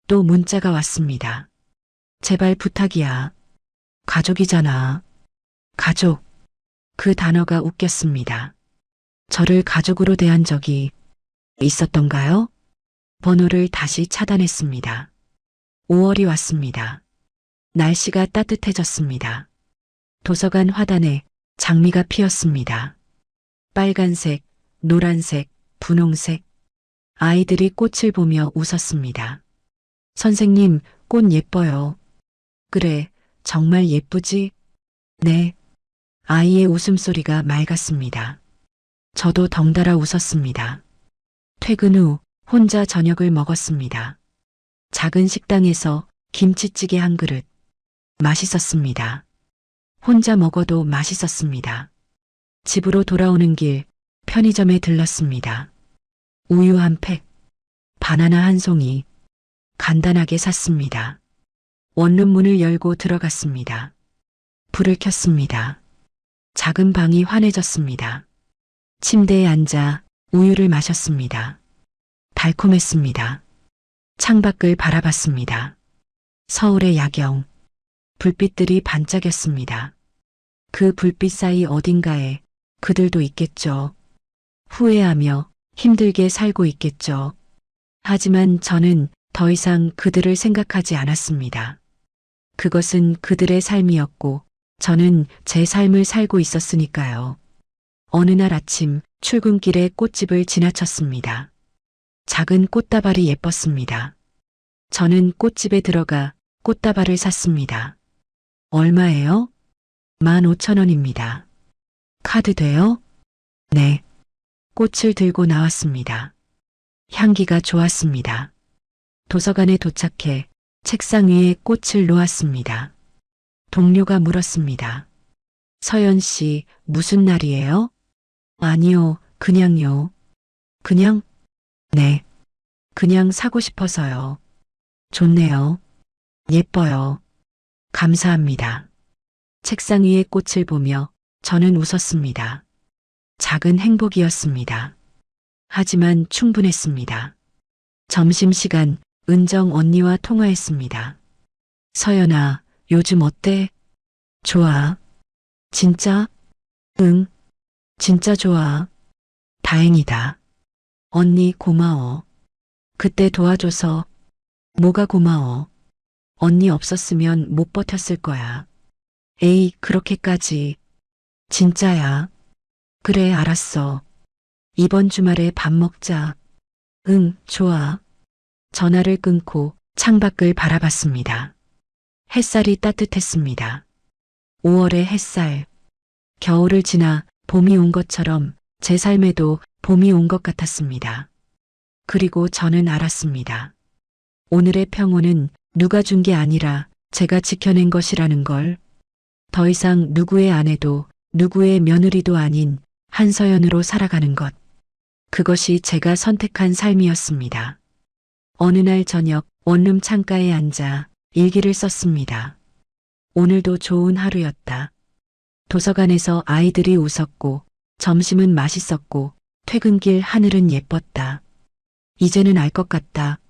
또 문자가 왔습니다. 제발 부탁이야. 가족이잖아. 가족. 그 단어가 웃겼습니다. 저를 가족으로 대한 적이 있었던가요? 번호를 다시 차단했습니다. 5월이 왔습니다. 날씨가 따뜻해졌습니다. 도서관 화단에 장미가 피었습니다. 빨간색, 노란색, 분홍색. 아이들이 꽃을 보며 웃었습니다. 선생님, 꽃 예뻐요. 그래, 정말 예쁘지? 네. 아이의 웃음소리가 맑았습니다. 저도 덩달아 웃었습니다. 퇴근 후 혼자 저녁을 먹었습니다. 작은 식당에서 김치찌개 한 그릇. 맛있었습니다. 혼자 먹어도 맛있었습니다. 집으로 돌아오는 길 편의점에 들렀습니다. 우유 한 팩, 바나나 한 송이. 간단하게 샀습니다. 원룸문을 열고 들어갔습니다. 불을 켰습니다. 작은 방이 환해졌습니다. 침대에 앉아 우유를 마셨습니다. 달콤했습니다. 창밖을 바라봤습니다. 서울의 야경, 불빛들이 반짝였습니다. 그 불빛 사이 어딘가에 그들도 있겠죠. 후회하며 힘들게 살고 있겠죠. 하지만 저는 더 이상 그들을 생각하지 않았습니다. 그것은 그들의 삶이었고 저는 제 삶을 살고 있었으니까요. 어느 날 아침 출근길에 꽃집을 지나쳤습니다. 작은 꽃다발이 예뻤습니다. 저는 꽃집에 들어가 꽃다발을 샀습니다. 얼마예요? 15,000원입니다. 카드 돼요? 네. 꽃을 들고 나왔습니다. 향기가 좋았습니다. 도서관에 도착해 책상 위에 꽃을 놓았습니다. 동료가 물었습니다. 서연 씨, 무슨 날이에요? 아니요, 그냥요. 그냥? 네. 그냥 사고 싶어서요. 좋네요. 예뻐요. 감사합니다. 책상 위에 꽃을 보며 저는 웃었습니다. 작은 행복이었습니다. 하지만 충분했습니다. 점심시간 은정 언니와 통화했습니다. 서연아, 요즘 어때? 좋아. 진짜? 응, 진짜 좋아. 다행이다. 언니 고마워. 그때 도와줘서. 뭐가 고마워. 언니 없었으면 못 버텼을 거야. 에이, 그렇게까지. 진짜야. 그래, 알았어. 이번 주말에 밥 먹자. 응, 좋아. 전화를 끊고 창밖을 바라봤습니다. 햇살이 따뜻했습니다. 5월의 햇살. 겨울을 지나 봄이 온 것처럼 제 삶에도 봄이 온 것 같았습니다. 그리고 저는 알았습니다. 오늘의 평온은 누가 준 게 아니라 제가 지켜낸 것이라는 걸. 더 이상 누구의 아내도 누구의 며느리도 아닌 한서연으로 살아가는 것. 그것이 제가 선택한 삶이었습니다. 어느 날 저녁 원룸 창가에 앉아 일기를 썼습니다. 오늘도 좋은 하루였다. 도서관에서 아이들이 웃었고 점심은 맛있었고 퇴근길 하늘은 예뻤다. 이제는 알 것 같다.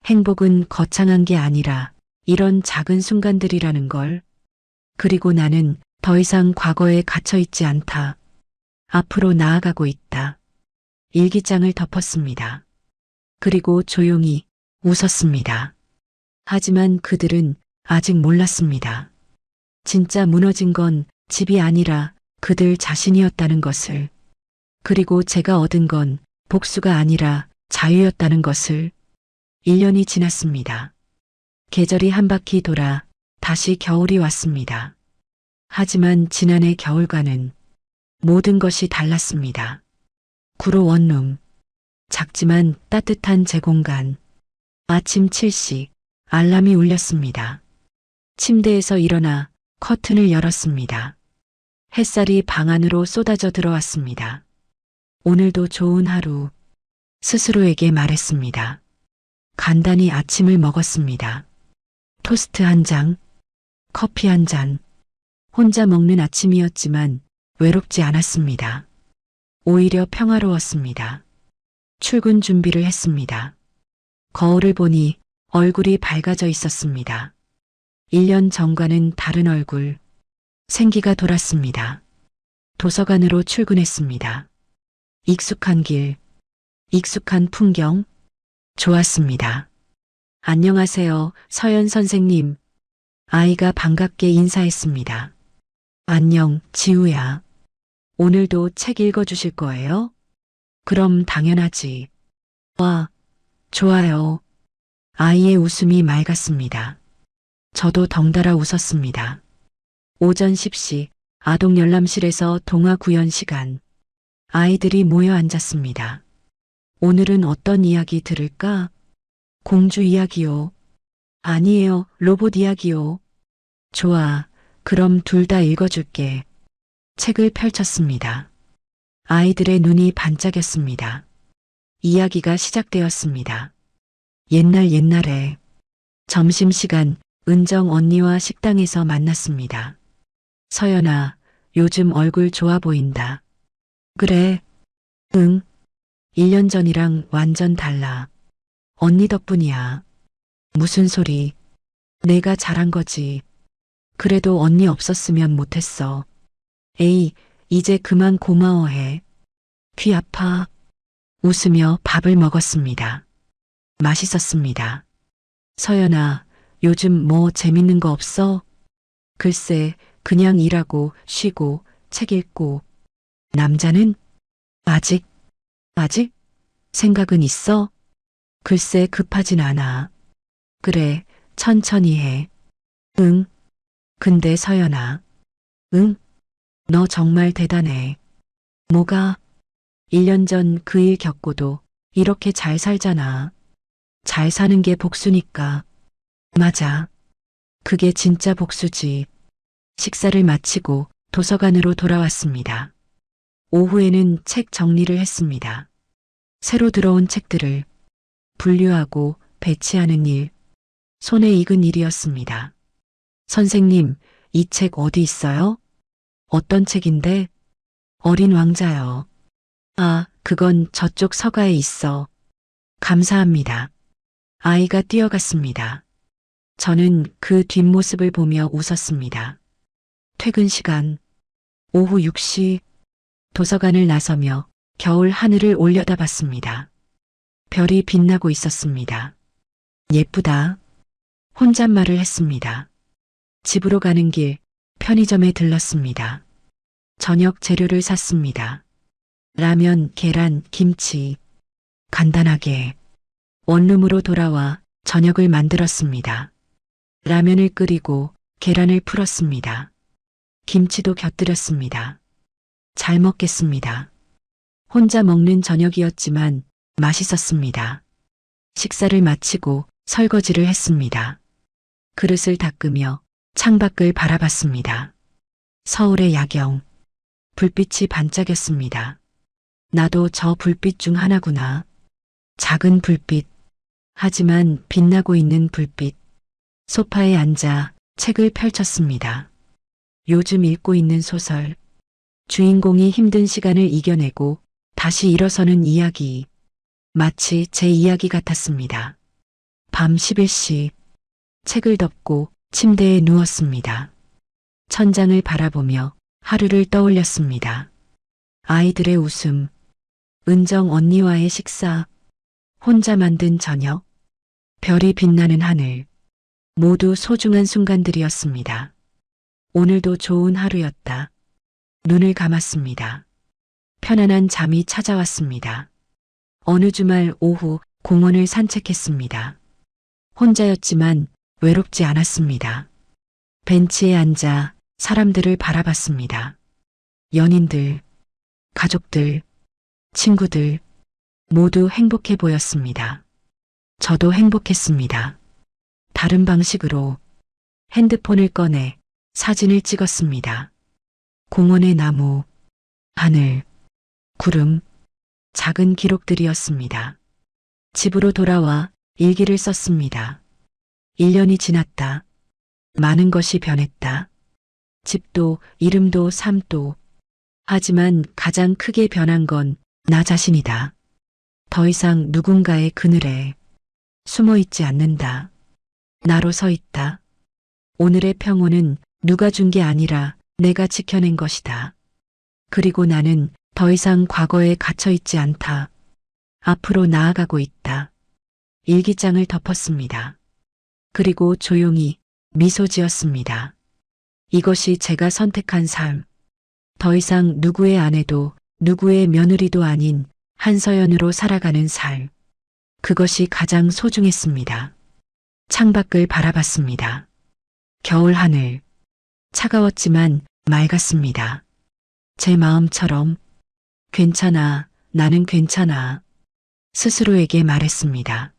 행복은 거창한 게 아니라 이런 작은 순간들이라는 걸. 그리고 나는 더 이상 과거에 갇혀 있지 않다. 앞으로 나아가고 있다. 일기장을 덮었습니다. 그리고 조용히 웃었습니다. 하지만 그들은 아직 몰랐습니다. 진짜 무너진 건 집이 아니라 그들 자신이었다는 것을. 그리고 제가 얻은 건 복수가 아니라 자유였다는 것을. 1년이 지났습니다. 계절이 한 바퀴 돌아 다시 겨울이 왔습니다. 하지만 지난해 겨울과는 모든 것이 달랐습니다. 구로 원룸. 작지만 따뜻한 제 공간. 아침 7시 알람이 울렸습니다. 침대에서 일어나 커튼을 열었습니다. 햇살이 방 안으로 쏟아져 들어왔습니다. 오늘도 좋은 하루. 스스로에게 말했습니다. 간단히 아침을 먹었습니다. 토스트 한 장, 커피 한 잔. 혼자 먹는 아침이었지만 외롭지 않았습니다. 오히려 평화로웠습니다. 출근 준비를 했습니다. 거울을 보니 얼굴이 밝아져 있었습니다. 1년 전과는 다른 얼굴. 생기가 돌았습니다. 도서관으로 출근했습니다. 익숙한 길, 익숙한 풍경. 좋았습니다. 안녕하세요, 서연 선생님. 아이가 반갑게 인사했습니다. 안녕, 지우야. 오늘도 책 읽어주실 거예요? 그럼 당연하지. 와, 좋아요. 아이의 웃음이 맑았습니다. 저도 덩달아 웃었습니다. 오전 10시 아동 열람실에서 동화 구연 시간. 아이들이 모여 앉았습니다. 오늘은 어떤 이야기 들을까? 공주 이야기요. 아니에요, 로봇 이야기요. 좋아, 그럼 둘 다 읽어줄게. 책을 펼쳤습니다. 아이들의 눈이 반짝였습니다. 이야기가 시작되었습니다. 옛날에 점심시간 은정 언니와 식당에서 만났습니다. 서연아, 요즘 얼굴 좋아 보인다. 그래? 응. 1년 전이랑 완전 달라. 언니 덕분이야. 무슨 소리. 내가 잘한 거지. 그래도 언니 없었으면 못했어. 에이, 이제 그만 고마워해. 귀 아파. 웃으며 밥을 먹었습니다. 맛있었습니다. 서연아, 요즘 뭐 재밌는 거 없어? 글쎄, 그냥 일하고 쉬고 책 읽고. 남자는? 아직? 생각은 있어? 글쎄, 급하진 않아. 그래, 천천히 해. 응. 근데 서연아. 응? 너 정말 대단해. 뭐가? 1년 전 그 일 겪고도 이렇게 잘 살잖아. 잘 사는 게 복수니까. 맞아. 그게 진짜 복수지. 식사를 마치고 도서관으로 돌아왔습니다. 오후에는 책 정리를 했습니다. 새로 들어온 책들을 분류하고 배치하는 일. 손에 익은 일이었습니다. 선생님, 이 책 어디 있어요? 어떤 책인데? 어린 왕자요. 아, 그건 저쪽 서가에 있어. 감사합니다. 아이가 뛰어갔습니다. 저는 그 뒷모습을 보며 웃었습니다. 퇴근 시간, 오후 6시, 도서관을 나서며 겨울 하늘을 올려다봤습니다. 별이 빛나고 있었습니다. 예쁘다. 혼잣말을 했습니다. 집으로 가는 길 편의점에 들렀습니다. 저녁 재료를 샀습니다. 라면, 계란, 김치. 간단하게 원룸으로 돌아와 저녁을 만들었습니다. 라면을 끓이고 계란을 풀었습니다. 김치도 곁들였습니다. 잘 먹겠습니다. 혼자 먹는 저녁이었지만 맛있었습니다. 식사를 마치고 설거지를 했습니다. 그릇을 닦으며 창밖을 바라봤습니다. 서울의 야경, 불빛이 반짝였습니다. 나도 저 불빛 중 하나구나. 작은 불빛, 하지만 빛나고 있는 불빛. 소파에 앉아 책을 펼쳤습니다. 요즘 읽고 있는 소설. 주인공이 힘든 시간을 이겨내고 다시 일어서는 이야기. 마치 제 이야기 같았습니다. 밤 11시, 책을 덮고 침대에 누웠습니다. 천장을 바라보며 하루를 떠올렸습니다. 아이들의 웃음, 은정 언니와의 식사, 혼자 만든 저녁, 별이 빛나는 하늘, 모두 소중한 순간들이었습니다. 오늘도 좋은 하루였다. 눈을 감았습니다. 편안한 잠이 찾아왔습니다. 어느 주말 오후 공원을 산책했습니다. 혼자였지만 외롭지 않았습니다. 벤치에 앉아 사람들을 바라봤습니다. 연인들, 가족들, 친구들 모두 행복해 보였습니다. 저도 행복했습니다. 다른 방식으로 핸드폰을 꺼내 사진을 찍었습니다. 공원의 나무, 하늘, 구름, 작은 기록들이었습니다. 집으로 돌아와 일기를 썼습니다. 1년이 지났다. 많은 것이 변했다. 집도, 이름도, 삶도. 하지만 가장 크게 변한 건 나 자신이다. 더 이상 누군가의 그늘에 숨어 있지 않는다. 나로 서 있다. 오늘의 평온은 누가 준 게 아니라 내가 지켜낸 것이다. 그리고 나는 더 이상 과거에 갇혀 있지 않다. 앞으로 나아가고 있다. 일기장을 덮었습니다. 그리고 조용히 미소 지었습니다. 이것이 제가 선택한 삶. 더 이상 누구의 아내도 누구의 며느리도 아닌 한서연으로 살아가는 삶. 그것이 가장 소중했습니다. 창밖을 바라봤습니다. 겨울 하늘. 차가웠지만 맑았습니다. 제 마음처럼 괜찮아, 나는 괜찮아. 스스로에게 말했습니다.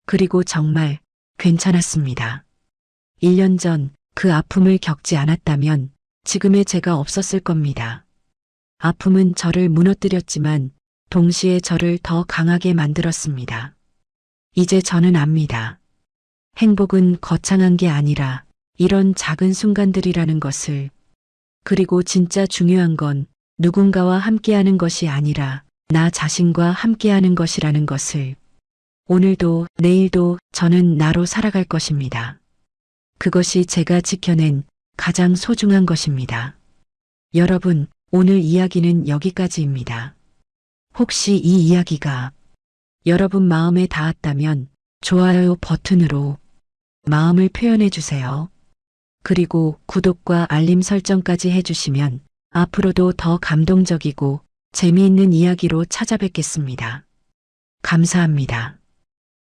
그리고 정말 괜찮았습니다. 1년 전 그 아픔을 겪지 않았다면 지금의 제가 없었을 겁니다. 아픔은 저를 무너뜨렸지만 동시에 저를 더 강하게 만들었습니다. 이제 저는 압니다. 행복은 거창한 게 아니라 이런 작은 순간들이라는 것을. 그리고 진짜 중요한 건 누군가와 함께하는 것이 아니라 나 자신과 함께하는 것이라는 것을. 오늘도 내일도 저는 나로 살아갈 것입니다. 그것이 제가 지켜낸 가장 소중한 것입니다. 여러분, 오늘 이야기는 여기까지입니다. 혹시 이 이야기가 여러분 마음에 닿았다면 좋아요 버튼으로 마음을 표현해 주세요. 그리고 구독과 알림 설정까지 해주시면 앞으로도 더 감동적이고 재미있는 이야기로 찾아뵙겠습니다. 감사합니다.